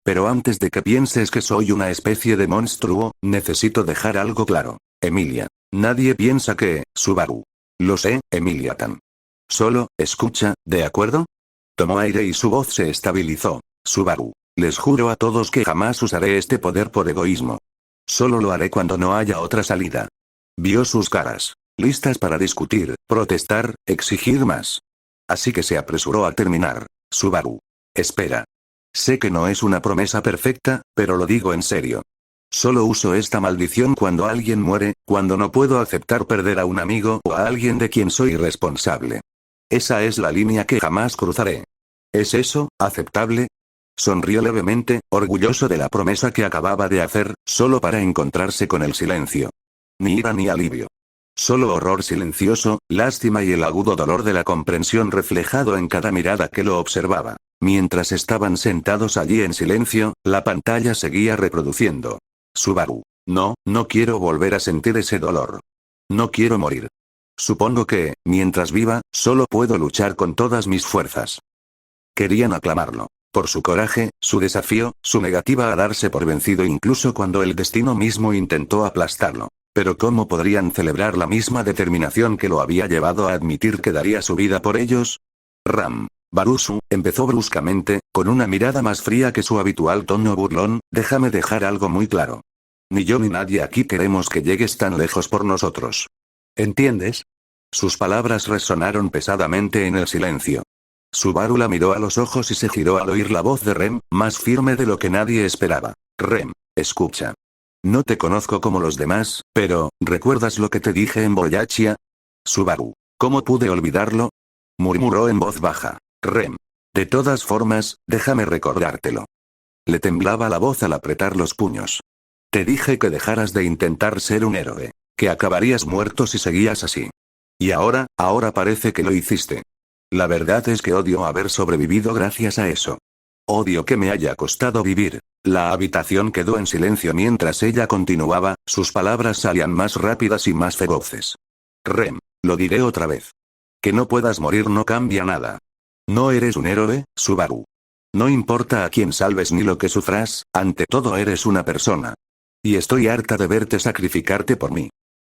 Pero antes de que pienses que soy una especie de monstruo, necesito dejar algo claro. Emilia. Nadie piensa que, Subaru. Lo sé, Emilia-tan. Solo, escucha, ¿de acuerdo? Tomó aire y su voz se estabilizó. Subaru. Les juro a todos que jamás usaré este poder por egoísmo. Solo lo haré cuando no haya otra salida. Vio sus caras. Listas para discutir, protestar, exigir más. Así que se apresuró a terminar. Subaru. Espera. Sé que no es una promesa perfecta, pero lo digo en serio. Solo uso esta maldición cuando alguien muere, cuando no puedo aceptar perder a un amigo o a alguien de quien soy responsable. Esa es la línea que jamás cruzaré. ¿Es eso aceptable? Sonrió levemente, orgulloso de la promesa que acababa de hacer, solo para encontrarse con el silencio. Ni ira ni alivio. Solo horror silencioso, lástima y el agudo dolor de la comprensión reflejado en cada mirada que lo observaba. Mientras estaban sentados allí en silencio, la pantalla seguía reproduciendo. Subaru. No, no quiero volver a sentir ese dolor. No quiero morir. Supongo que, mientras viva, solo puedo luchar con todas mis fuerzas. Querían aclamarlo. Por su coraje, su desafío, su negativa a darse por vencido incluso cuando el destino mismo intentó aplastarlo. Pero ¿cómo podrían celebrar la misma determinación que lo había llevado a admitir que daría su vida por ellos? Ram. Barusu, empezó bruscamente, con una mirada más fría que su habitual tono burlón, déjame dejar algo muy claro. Ni yo ni nadie aquí queremos que llegues tan lejos por nosotros. ¿Entiendes? Sus palabras resonaron pesadamente en el silencio. Subaru la miró a los ojos y se giró al oír la voz de Rem, más firme de lo que nadie esperaba. Rem, escucha. No te conozco como los demás, pero, ¿recuerdas lo que te dije en Boyachia? Subaru, ¿cómo pude olvidarlo? Murmuró en voz baja. Rem. De todas formas, déjame recordártelo. Le temblaba la voz al apretar los puños. Te dije que dejaras de intentar ser un héroe, que acabarías muerto si seguías así. Y ahora parece que lo hiciste. La verdad es que odio haber sobrevivido gracias a eso. Odio que me haya costado vivir. La habitación quedó en silencio mientras ella continuaba, sus palabras salían más rápidas y más feroces. Rem, lo diré otra vez. Que no puedas morir no cambia nada. No eres un héroe, Subaru. No importa a quién salves ni lo que sufras, ante todo eres una persona. Y estoy harta de verte sacrificarte por mí.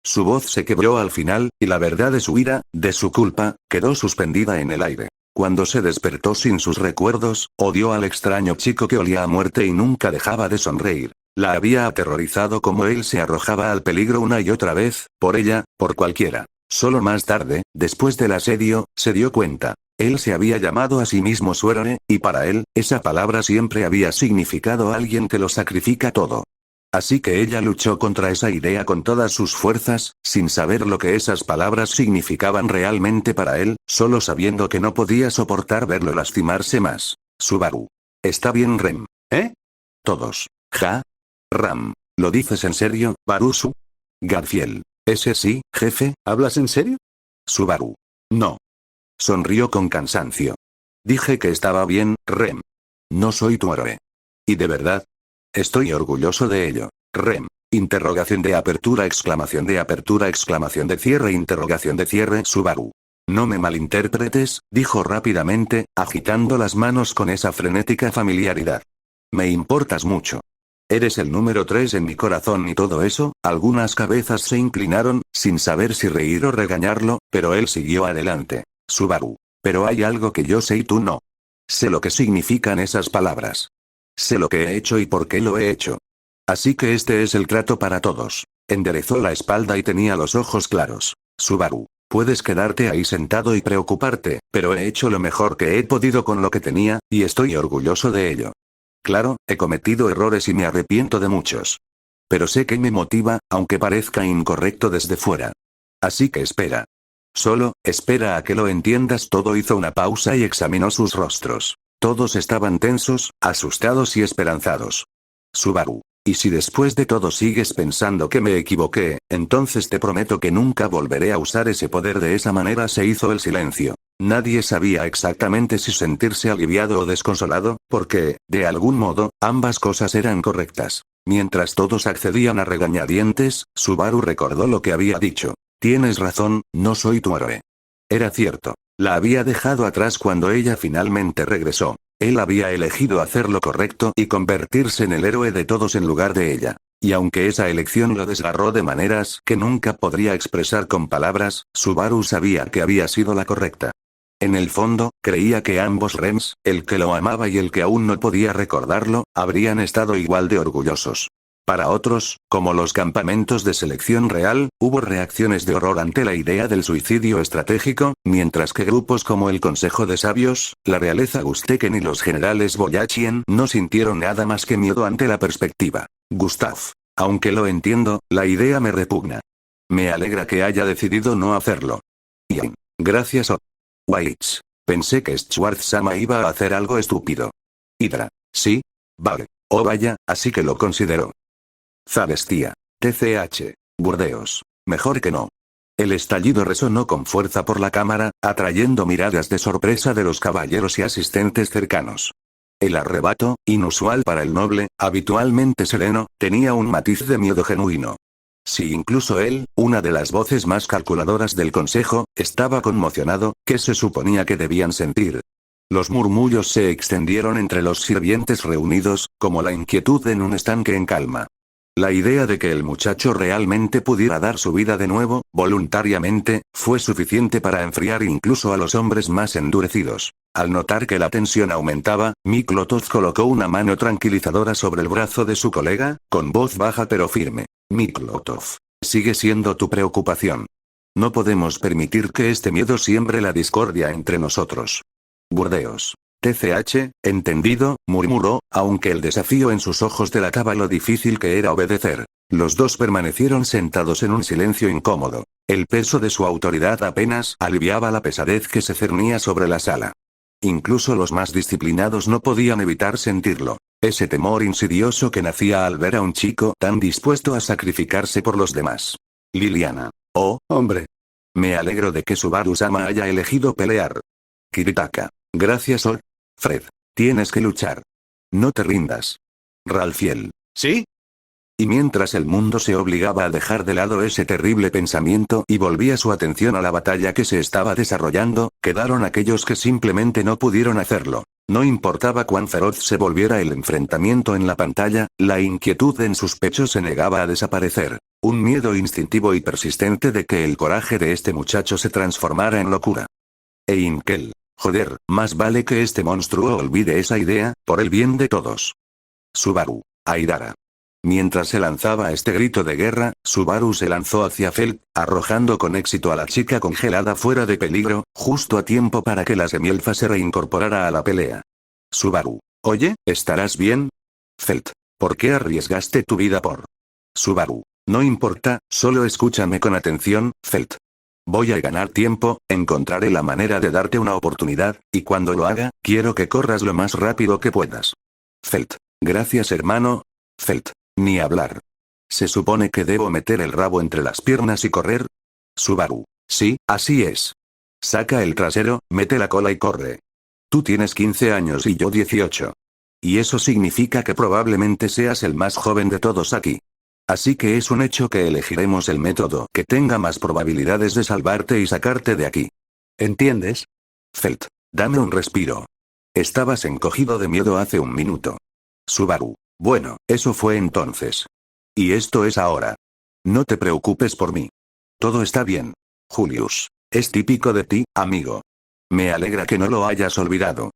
Su voz se quebró al final, y la verdad de su ira, de su culpa, quedó suspendida en el aire. Cuando se despertó sin sus recuerdos, odió al extraño chico que olía a muerte y nunca dejaba de sonreír. La había aterrorizado como él se arrojaba al peligro una y otra vez, por ella, por cualquiera. Solo más tarde, después del asedio, se dio cuenta. Él se había llamado a sí mismo su héroe, y para él, esa palabra siempre había significado alguien que lo sacrifica todo. Así que ella luchó contra esa idea con todas sus fuerzas, sin saber lo que esas palabras significaban realmente para él, solo sabiendo que no podía soportar verlo lastimarse más. Subaru. Está bien, Rem. ¿Eh? Todos. Ja. Ram. ¿Lo dices en serio, Barusu? Garfiel. Ese sí, jefe. ¿Hablas en serio? Subaru. No. Sonrió con cansancio. Dije que estaba bien, Rem. No soy tu héroe. ¿Y de verdad? Estoy orgulloso de ello. Rem. Interrogación de apertura, exclamación de cierre, interrogación de cierre, Subaru. No me malinterpretes, dijo rápidamente, agitando las manos con esa frenética familiaridad. Me importas mucho. Eres el número 3 en mi corazón y todo eso. Algunas cabezas se inclinaron, sin saber si reír o regañarlo, pero él siguió adelante. Subaru. Pero hay algo que yo sé y tú no. Sé lo que significan esas palabras. Sé lo que he hecho y por qué lo he hecho. Así que este es el trato para todos. Enderezó la espalda y tenía los ojos claros. Subaru. Puedes quedarte ahí sentado y preocuparte, pero he hecho lo mejor que he podido con lo que tenía, y estoy orgulloso de ello. Claro, he cometido errores y me arrepiento de muchos. Pero sé que me motiva, aunque parezca incorrecto desde fuera. Así que espera. Solo, espera a que lo entiendas todo. Hizo una pausa y examinó sus rostros. Todos estaban tensos, asustados y esperanzados. Subaru. Y si después de todo sigues pensando que me equivoqué, entonces te prometo que nunca volveré a usar ese poder de esa manera. Se hizo el silencio. Nadie sabía exactamente si sentirse aliviado o desconsolado, porque, de algún modo, ambas cosas eran correctas. Mientras todos accedían a regañadientes, Subaru recordó lo que había dicho. Tienes razón, no soy tu héroe. Era cierto. La había dejado atrás cuando ella finalmente regresó. Él había elegido hacer lo correcto y convertirse en el héroe de todos en lugar de ella. Y aunque esa elección lo desgarró de maneras que nunca podría expresar con palabras, Subaru sabía que había sido la correcta. En el fondo, creía que ambos Rems, el que lo amaba y el que aún no podía recordarlo, habrían estado igual de orgullosos. Para otros, como los campamentos de selección real, hubo reacciones de horror ante la idea del suicidio estratégico, mientras que grupos como el Consejo de Sabios, la realeza Gusteken y los generales Boyachien no sintieron nada más que miedo ante la perspectiva. Gustav. Aunque lo entiendo, la idea me repugna. Me alegra que haya decidido no hacerlo. Bien. Gracias a Waits. Pensé que Schwarz-sama iba a hacer algo estúpido. Hydra. Sí. Vale. Oh vaya, así que lo consideró. Zavestia. TCH. Burdeos. Mejor que no. El estallido resonó con fuerza por la cámara, atrayendo miradas de sorpresa de los caballeros y asistentes cercanos. El arrebato, inusual para el noble, habitualmente sereno, tenía un matiz de miedo genuino. Si incluso él, una de las voces más calculadoras del consejo, estaba conmocionado, ¿qué se suponía que debían sentir? Los murmullos se extendieron entre los sirvientes reunidos, como la inquietud en un estanque en calma. La idea de que el muchacho realmente pudiera dar su vida de nuevo, voluntariamente, fue suficiente para enfriar incluso a los hombres más endurecidos. Al notar que la tensión aumentaba, Miklotov colocó una mano tranquilizadora sobre el brazo de su colega, con voz baja pero firme. Miklotov, sigue siendo tu preocupación. No podemos permitir que este miedo siembre la discordia entre nosotros. Burdeos. TCH, entendido, murmuró, aunque el desafío en sus ojos delataba lo difícil que era obedecer. Los dos permanecieron sentados en un silencio incómodo. El peso de su autoridad apenas aliviaba la pesadez que se cernía sobre la sala. Incluso los más disciplinados no podían evitar sentirlo. Ese temor insidioso que nacía al ver a un chico tan dispuesto a sacrificarse por los demás. Liliana. Oh, hombre. Me alegro de que Subaru-sama haya elegido pelear. Kiritaka. Gracias, Fred. Tienes que luchar. No te rindas. Ralphiel. ¿Sí? Y mientras el mundo se obligaba a dejar de lado ese terrible pensamiento y volvía su atención a la batalla que se estaba desarrollando, quedaron aquellos que simplemente no pudieron hacerlo. No importaba cuán feroz se volviera el enfrentamiento en la pantalla, la inquietud en sus pechos se negaba a desaparecer. Un miedo instintivo y persistente de que el coraje de este muchacho se transformara en locura. Einkel. Joder, más vale que este monstruo olvide esa idea, por el bien de todos. Subaru. Aidara. Mientras se lanzaba este grito de guerra, Subaru se lanzó hacia Feld, arrojando con éxito a la chica congelada fuera de peligro, justo a tiempo para que la semielfa se reincorporara a la pelea. Subaru. Oye, ¿estarás bien? Feld. ¿Por qué arriesgaste tu vida por? Subaru. No importa, solo escúchame con atención, Feld. Voy a ganar tiempo, encontraré la manera de darte una oportunidad, y cuando lo haga, quiero que corras lo más rápido que puedas. Feld. Gracias, hermano. Feld. Ni hablar. ¿Se supone que debo meter el rabo entre las piernas y correr? Subaru. Sí, así es. Saca el trasero, mete la cola y corre. Tú tienes 15 años y yo 18. Y eso significa que probablemente seas el más joven de todos aquí. Así que es un hecho que elegiremos el método que tenga más probabilidades de salvarte y sacarte de aquí. ¿Entiendes? Feld. Dame un respiro. Estabas encogido de miedo hace un minuto. Subaru. Bueno, eso fue entonces. Y esto es ahora. No te preocupes por mí. Todo está bien. Julius. Es típico de ti, amigo. Me alegra que no lo hayas olvidado.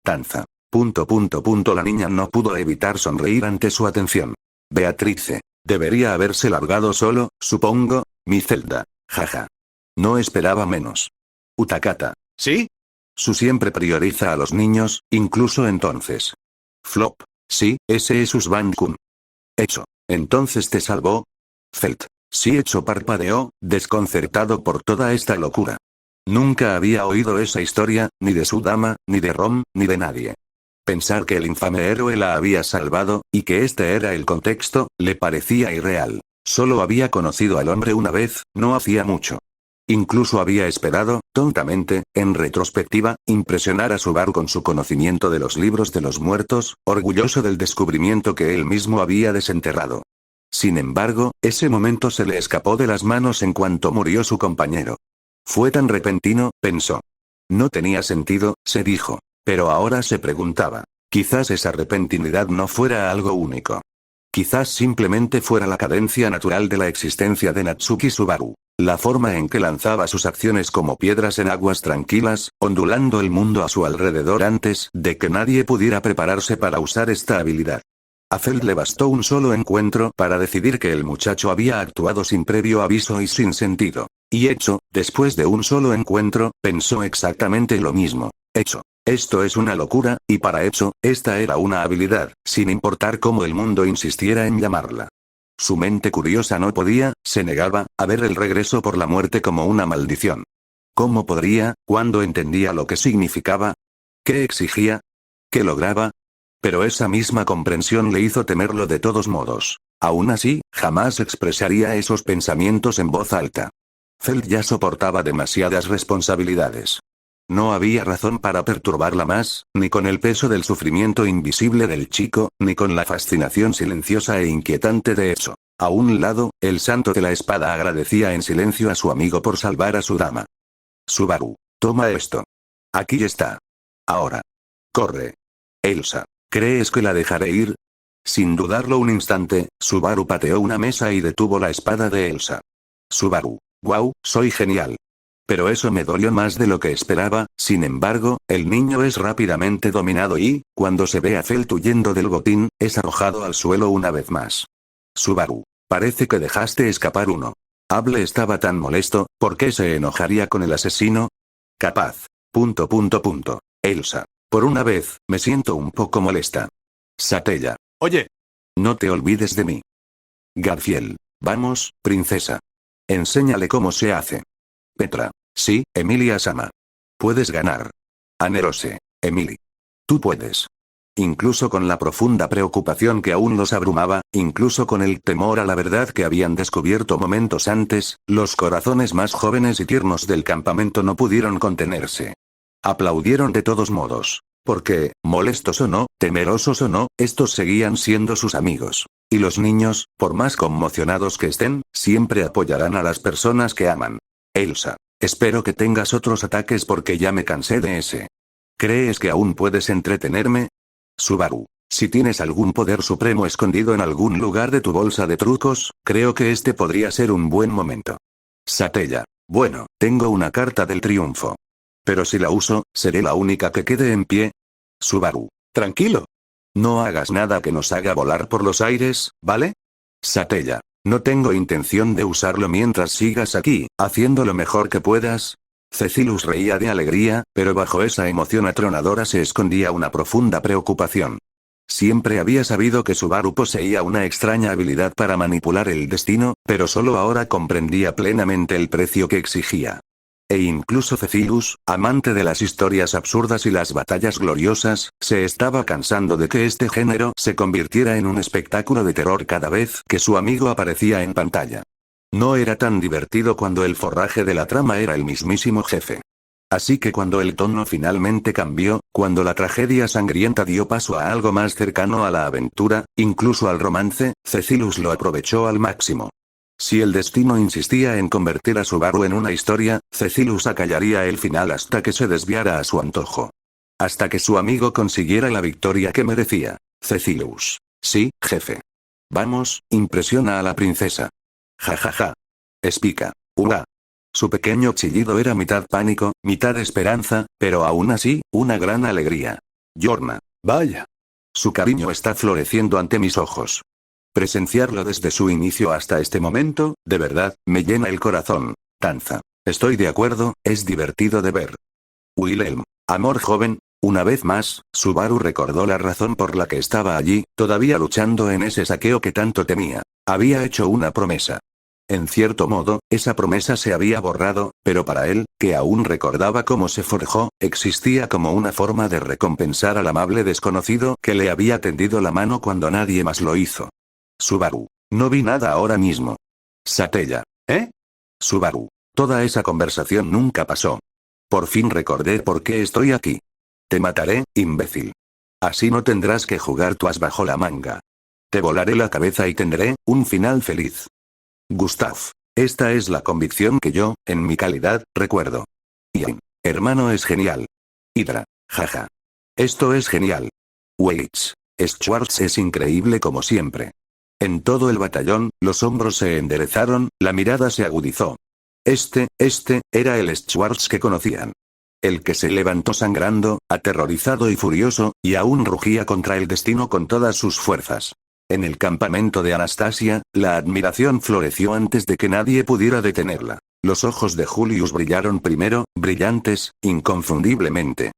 Tanza. La niña no pudo evitar sonreír ante su atención. Beatrice. Debería haberse largado solo, supongo, mi Zelda. Jaja. No esperaba menos. Utakata. ¿Sí? Su siempre prioriza a los niños, incluso entonces. Flop. Sí, ese es Usban-kun. Hecho. Entonces te salvó. Feld. Sí, Hecho parpadeó, desconcertado por toda esta locura. Nunca había oído esa historia, ni de su dama, ni de Rom, ni de nadie. Pensar que el infame héroe la había salvado, y que este era el contexto, le parecía irreal. Solo había conocido al hombre una vez, no hacía mucho. Incluso había esperado, tontamente, en retrospectiva, impresionar a Subaru con su conocimiento de los libros de los muertos, orgulloso del descubrimiento que él mismo había desenterrado. Sin embargo, ese momento se le escapó de las manos en cuanto murió su compañero. Fue tan repentino, pensó. No tenía sentido, se dijo. Pero ahora se preguntaba. Quizás esa repentinidad no fuera algo único. Quizás simplemente fuera la cadencia natural de la existencia de Natsuki Subaru. La forma en que lanzaba sus acciones como piedras en aguas tranquilas, ondulando el mundo a su alrededor antes de que nadie pudiera prepararse para usar esta habilidad. A Feld le bastó un solo encuentro para decidir que el muchacho había actuado sin previo aviso y sin sentido. Y Hecho, después de un solo encuentro, pensó exactamente lo mismo. Hecho. Esto es una locura, y para Hecho, esta era una habilidad, sin importar cómo el mundo insistiera en llamarla. Su mente curiosa no podía, se negaba, a ver el regreso por la muerte como una maldición. ¿Cómo podría, cuando entendía lo que significaba? ¿Qué exigía? ¿Qué lograba? Pero esa misma comprensión le hizo temerlo de todos modos. Aún así, jamás expresaría esos pensamientos en voz alta. Feld ya soportaba demasiadas responsabilidades. No había razón para perturbarla más, ni con el peso del sufrimiento invisible del chico, ni con la fascinación silenciosa e inquietante de Hecho. A un lado, el santo de la espada agradecía en silencio a su amigo por salvar a su dama. Subaru, toma esto. Aquí está. Ahora. Corre. Elsa, ¿crees que la dejaré ir? Sin dudarlo un instante, Subaru pateó una mesa y detuvo la espada de Elsa. Subaru, wow, soy genial. Pero eso me dolió más de lo que esperaba. Sin embargo, el niño es rápidamente dominado y, cuando se ve a Felt huyendo del botín, es arrojado al suelo una vez más. Subaru, parece que dejaste escapar uno. Able estaba tan molesto, ¿por qué se enojaría con el asesino? Capaz. Elsa, por una vez, me siento un poco molesta. Satella. Oye. No te olvides de mí. Garfiel. Vamos, princesa. Enséñale cómo se hace. Petra. Sí, Emilia Sama. Puedes ganar. Anerose. Emily. Tú puedes. Incluso con la profunda preocupación que aún los abrumaba, incluso con el temor a la verdad que habían descubierto momentos antes, los corazones más jóvenes y tiernos del campamento no pudieron contenerse. Aplaudieron de todos modos. Porque, molestos o no, temerosos o no, estos seguían siendo sus amigos. Y los niños, por más conmocionados que estén, siempre apoyarán a las personas que aman. Elsa, espero que tengas otros ataques porque ya me cansé de ese. ¿Crees que aún puedes entretenerme? Subaru, si tienes algún poder supremo escondido en algún lugar de tu bolsa de trucos, creo que este podría ser un buen momento. Satella, bueno, tengo una carta del triunfo. Pero si la uso, seré la única que quede en pie. Subaru, tranquilo. No hagas nada que nos haga volar por los aires, ¿vale? Satella, no tengo intención de usarlo mientras sigas aquí, haciendo lo mejor que puedas. Cecilus reía de alegría, pero bajo esa emoción atronadora se escondía una profunda preocupación. Siempre había sabido que Subaru poseía una extraña habilidad para manipular el destino, pero solo ahora comprendía plenamente el precio que exigía. E incluso Cecilus, amante de las historias absurdas y las batallas gloriosas, se estaba cansando de que este género se convirtiera en un espectáculo de terror cada vez que su amigo aparecía en pantalla. No era tan divertido cuando el forraje de la trama era el mismísimo jefe. Así que cuando el tono finalmente cambió, cuando la tragedia sangrienta dio paso a algo más cercano a la aventura, incluso al romance, Cecilus lo aprovechó al máximo. Si el destino insistía en convertir a Subaru en una historia, Cecilus acallaría el final hasta que se desviara a su antojo. Hasta que su amigo consiguiera la victoria que merecía. Cecilus. Sí, jefe. Vamos, impresiona a la princesa. Ja ja ja. Espica. Uga. Su pequeño chillido era mitad pánico, mitad esperanza, pero aún así, una gran alegría. Yorma. Vaya. Su cariño está floreciendo ante mis ojos. Presenciarlo desde su inicio hasta este momento, de verdad, me llena el corazón. Tanza. Estoy de acuerdo, es divertido de ver. Wilhelm. Amor joven. Una vez más, Subaru recordó la razón por la que estaba allí, todavía luchando en ese saqueo que tanto temía. Había hecho una promesa. En cierto modo, esa promesa se había borrado, pero para él, que aún recordaba cómo se forjó, existía como una forma de recompensar al amable desconocido que le había tendido la mano cuando nadie más lo hizo. Subaru. No vi nada ahora mismo. Satella. ¿Eh? Subaru. Toda esa conversación nunca pasó. Por fin recordé por qué estoy aquí. Te mataré, imbécil. Así no tendrás que jugar tu as bajo la manga. Te volaré la cabeza y tendré un final feliz. Gustav. Esta es la convicción que yo, en mi calidad, recuerdo. Ian. Hermano es genial. Hydra. Jaja. Esto es genial. Waits. Schwartz es increíble como siempre. En todo el batallón, los hombros se enderezaron, la mirada se agudizó. Este, era el Schwartz que conocían. El que se levantó sangrando, aterrorizado y furioso, y aún rugía contra el destino con todas sus fuerzas. En el campamento de Anastasia, la admiración floreció antes de que nadie pudiera detenerla. Los ojos de Julius brillaron primero, brillantes, inconfundiblemente.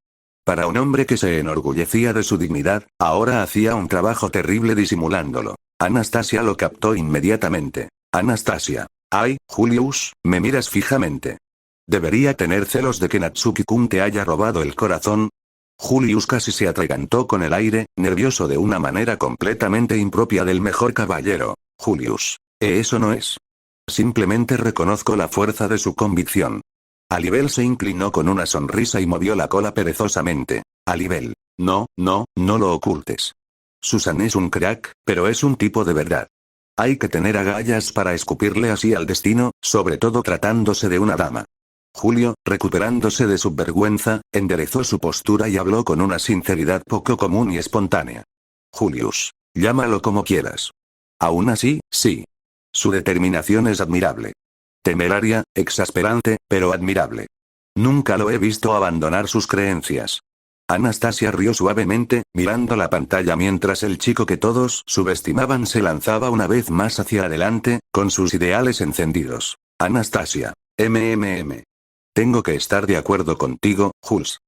Para un hombre que se enorgullecía de su dignidad, ahora hacía un trabajo terrible disimulándolo. Anastasia lo captó inmediatamente. Anastasia. Ay, Julius, me miras fijamente. ¿Debería tener celos de que Natsuki-kun te haya robado el corazón? Julius casi se atragantó con el aire, nervioso de una manera completamente impropia del mejor caballero. Julius. Eso no es. Simplemente reconozco la fuerza de su convicción. Alibel se inclinó con una sonrisa y movió la cola perezosamente. Alibel. No lo ocultes. Susan es un crack, pero es un tipo de verdad. Hay que tener agallas para escupirle así al destino, sobre todo tratándose de una dama. Julio, recuperándose de su vergüenza, enderezó su postura y habló con una sinceridad poco común y espontánea. Julius. Llámalo como quieras. Aún así, sí. Su determinación es admirable. Temeraria, exasperante, pero admirable. Nunca lo he visto abandonar sus creencias. Anastasia rió suavemente, mirando la pantalla mientras el chico que todos subestimaban se lanzaba una vez más hacia adelante, con sus ideales encendidos. Anastasia. Tengo que estar de acuerdo contigo, Jules.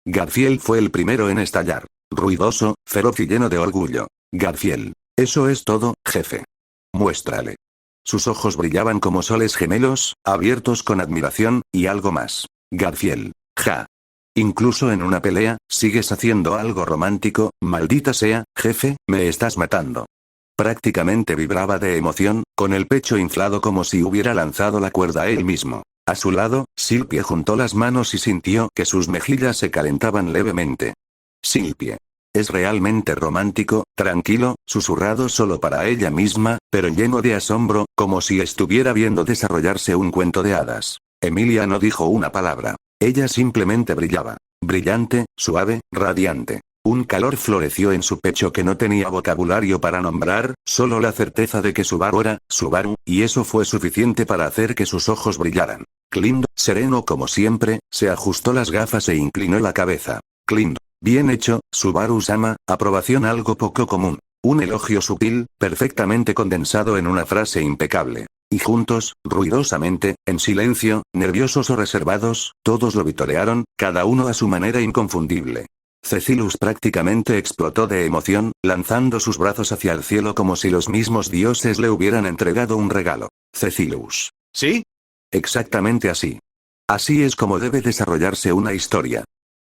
Garfield fue el primero en estallar. Ruidoso, feroz y lleno de orgullo. Garfield. Eso es todo, jefe. Muéstrale. Sus ojos brillaban como soles gemelos, abiertos con admiración, y algo más. Garfield. Ja. Incluso en una pelea, sigues haciendo algo romántico, maldita sea, jefe, me estás matando. Prácticamente vibraba de emoción, con el pecho inflado como si hubiera lanzado la cuerda a él mismo. A su lado, Silpie juntó las manos y sintió que sus mejillas se calentaban levemente. Silpie. Es realmente romántico, tranquilo, susurrado solo para ella misma, pero lleno de asombro, como si estuviera viendo desarrollarse un cuento de hadas. Emilia no dijo una palabra. Ella simplemente brillaba. Brillante, suave, radiante. Un calor floreció en su pecho que no tenía vocabulario para nombrar, solo la certeza de que Subaru era Subaru, y eso fue suficiente para hacer que sus ojos brillaran. Clint, sereno como siempre, se ajustó las gafas e inclinó la cabeza. Clint. Bien hecho, Subaru-sama, aprobación algo poco común. Un elogio sutil, perfectamente condensado en una frase impecable. Y juntos, ruidosamente, en silencio, nerviosos o reservados, todos lo vitorearon, cada uno a su manera inconfundible. Cecilus prácticamente explotó de emoción, lanzando sus brazos hacia el cielo como si los mismos dioses le hubieran entregado un regalo. Cecilus. ¿Sí? Exactamente así. Así es como debe desarrollarse una historia.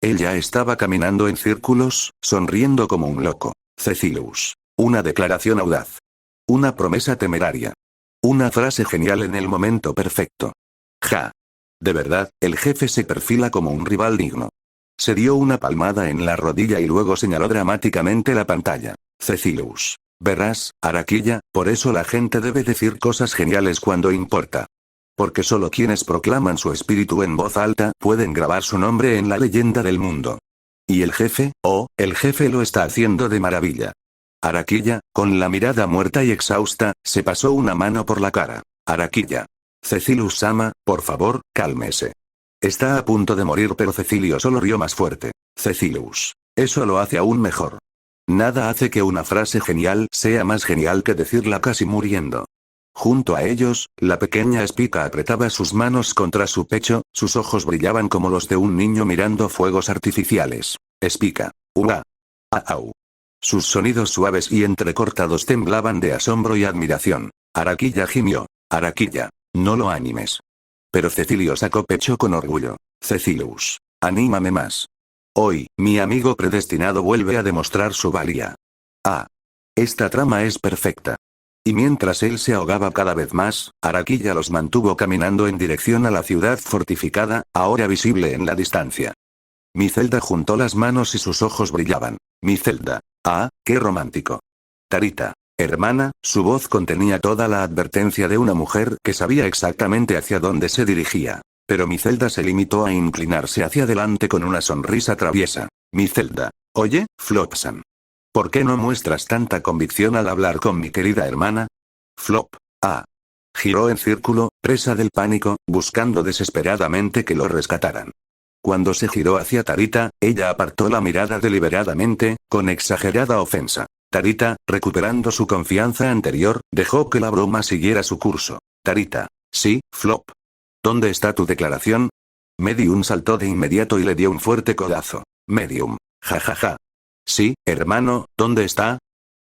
Él ya estaba caminando en círculos, sonriendo como un loco. Cecilus. Una declaración audaz. Una promesa temeraria. Una frase genial en el momento perfecto. Ja. De verdad, el jefe se perfila como un rival digno. Se dio una palmada en la rodilla y luego señaló dramáticamente la pantalla. Cecilus. Verás, Araquilla, por eso la gente debe decir cosas geniales cuando importa. Porque solo quienes proclaman su espíritu en voz alta pueden grabar su nombre en la leyenda del mundo. Y el jefe, el jefe lo está haciendo de maravilla. Araquilla, con la mirada muerta y exhausta, se pasó una mano por la cara. Araquilla. Cecilus-sama, por favor, cálmese. Está a punto de morir, pero Cecilio solo rió más fuerte. Cecilus. Eso lo hace aún mejor. Nada hace que una frase genial sea más genial que decirla casi muriendo. Junto a ellos, la pequeña Spica apretaba sus manos contra su pecho, sus ojos brillaban como los de un niño mirando fuegos artificiales. Spica. Ua. Au. Sus sonidos suaves y entrecortados temblaban de asombro y admiración. Araquilla gimió. Araquilla. No lo animes. Pero Cecilio sacó pecho con orgullo. Cecilus. Anímame más. Hoy, mi amigo predestinado vuelve a demostrar su valía. Ah. Esta trama es perfecta. Y mientras él se ahogaba cada vez más, Araquilla los mantuvo caminando en dirección a la ciudad fortificada, ahora visible en la distancia. Mi Zelda juntó las manos y sus ojos brillaban. Mi Zelda. Ah, qué romántico. Tarita. Hermana, su voz contenía toda la advertencia de una mujer que sabía exactamente hacia dónde se dirigía. Pero mi Zelda se limitó a inclinarse hacia adelante con una sonrisa traviesa. Mi Zelda. Oye, Flopsan. ¿Por qué no muestras tanta convicción al hablar con mi querida hermana? Flop. Ah. Giró en círculo, presa del pánico, buscando desesperadamente que lo rescataran. Cuando se giró hacia Tarita, ella apartó la mirada deliberadamente, con exagerada ofensa. Tarita, recuperando su confianza anterior, dejó que la broma siguiera su curso. Tarita. Sí, Flop. ¿Dónde está tu declaración? Medium saltó de inmediato y le dio un fuerte codazo. Medium. Ja. Sí, hermano, ¿dónde está?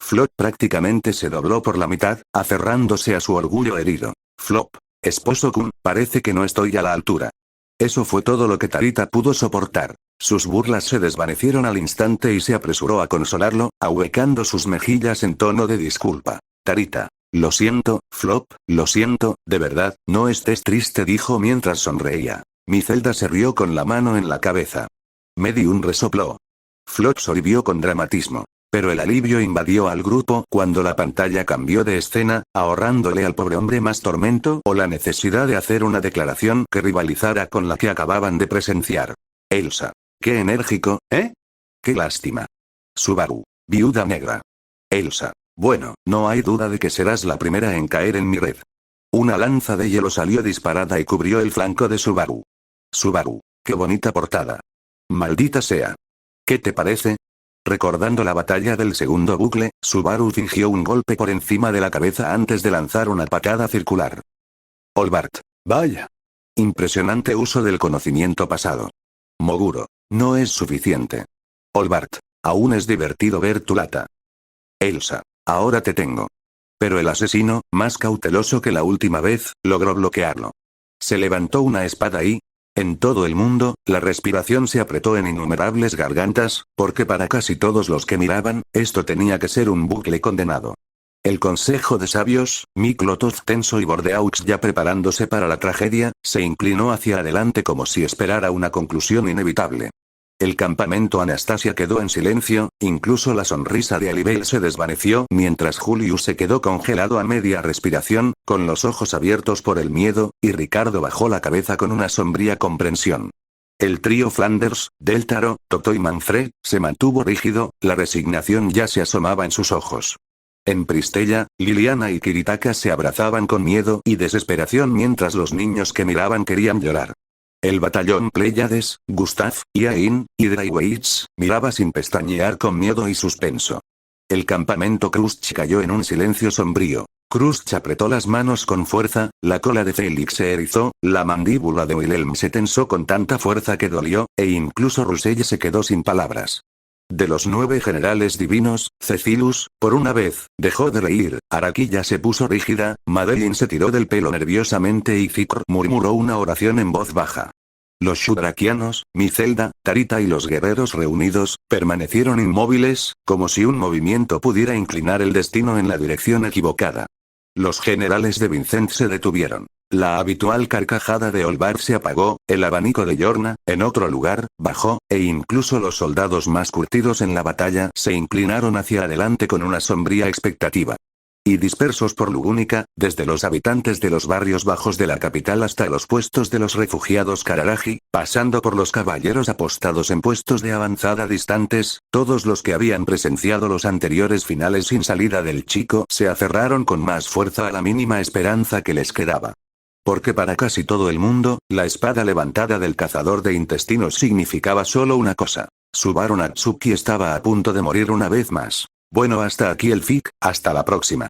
Flop prácticamente se dobló por la mitad, aferrándose a su orgullo herido. Flop. Esposo-kun, parece que no estoy a la altura. Eso fue todo lo que Tarita pudo soportar. Sus burlas se desvanecieron al instante y se apresuró a consolarlo, ahuecando sus mejillas en tono de disculpa. Tarita. Lo siento, Flop, lo siento, de verdad, no estés triste, dijo mientras sonreía. Mi Zelda se rió con la mano en la cabeza. Medium resopló. Flop sorbió con dramatismo. Pero el alivio invadió al grupo cuando la pantalla cambió de escena, ahorrándole al pobre hombre más tormento o la necesidad de hacer una declaración que rivalizara con la que acababan de presenciar. Elsa. Qué enérgico, ¿eh? Qué lástima. Subaru. Viuda negra. Elsa. Bueno, no hay duda de que serás la primera en caer en mi red. Una lanza de hielo salió disparada y cubrió el flanco de Subaru. Subaru. Qué bonita portada. Maldita sea. ¿Qué te parece? Recordando la batalla del segundo bucle, Subaru fingió un golpe por encima de la cabeza antes de lanzar una patada circular. Olbart. Vaya. Impresionante uso del conocimiento pasado. Moguro. No es suficiente. Olbart. Aún es divertido ver tu lata. Elsa. Ahora te tengo. Pero el asesino, más cauteloso que la última vez, logró bloquearlo. Se levantó una espada y... En todo el mundo, la respiración se apretó en innumerables gargantas, porque para casi todos los que miraban, esto tenía que ser un bucle condenado. El Consejo de Sabios, Miklotov tenso y Bordeaux ya preparándose para la tragedia, se inclinó hacia adelante como si esperara una conclusión inevitable. El campamento Anastasia quedó en silencio, incluso la sonrisa de Alibel se desvaneció mientras Julius se quedó congelado a media respiración, con los ojos abiertos por el miedo, y Ricardo bajó la cabeza con una sombría comprensión. El trío Flanders, Deltaro, Totó y Manfred, se mantuvo rígido, la resignación ya se asomaba en sus ojos. En Pristella, Liliana y Kiritaka se abrazaban con miedo y desesperación mientras los niños que miraban querían llorar. El batallón Pléyades, Gustav, Iain, y Dreyweitz, miraba sin pestañear con miedo y suspenso. El campamento Krusch cayó en un silencio sombrío. Krusch apretó las manos con fuerza, la cola de Félix se erizó, la mandíbula de Wilhelm se tensó con tanta fuerza que dolió, e incluso Russell se quedó sin palabras. De los 9 generales divinos, Cecilus, por una vez, dejó de reír, Araquilla se puso rígida, Madeline se tiró del pelo nerviosamente y Zikr murmuró una oración en voz baja. Los Shudrakianos, Mizelda, Tarita y los guerreros reunidos, permanecieron inmóviles, como si un movimiento pudiera inclinar el destino en la dirección equivocada. Los generales de Vincent se detuvieron. La habitual carcajada de Olbart se apagó, el abanico de Yorna, en otro lugar, bajó, e incluso los soldados más curtidos en la batalla se inclinaron hacia adelante con una sombría expectativa. Y dispersos por Lugúnica, desde los habitantes de los barrios bajos de la capital hasta los puestos de los refugiados Kararaji, pasando por los caballeros apostados en puestos de avanzada distantes, todos los que habían presenciado los anteriores finales sin salida del chico se aferraron con más fuerza a la mínima esperanza que les quedaba. Porque para casi todo el mundo, la espada levantada del cazador de intestinos significaba solo una cosa. Subaru Natsuki estaba a punto de morir una vez más. Bueno, hasta aquí el fic, hasta la próxima.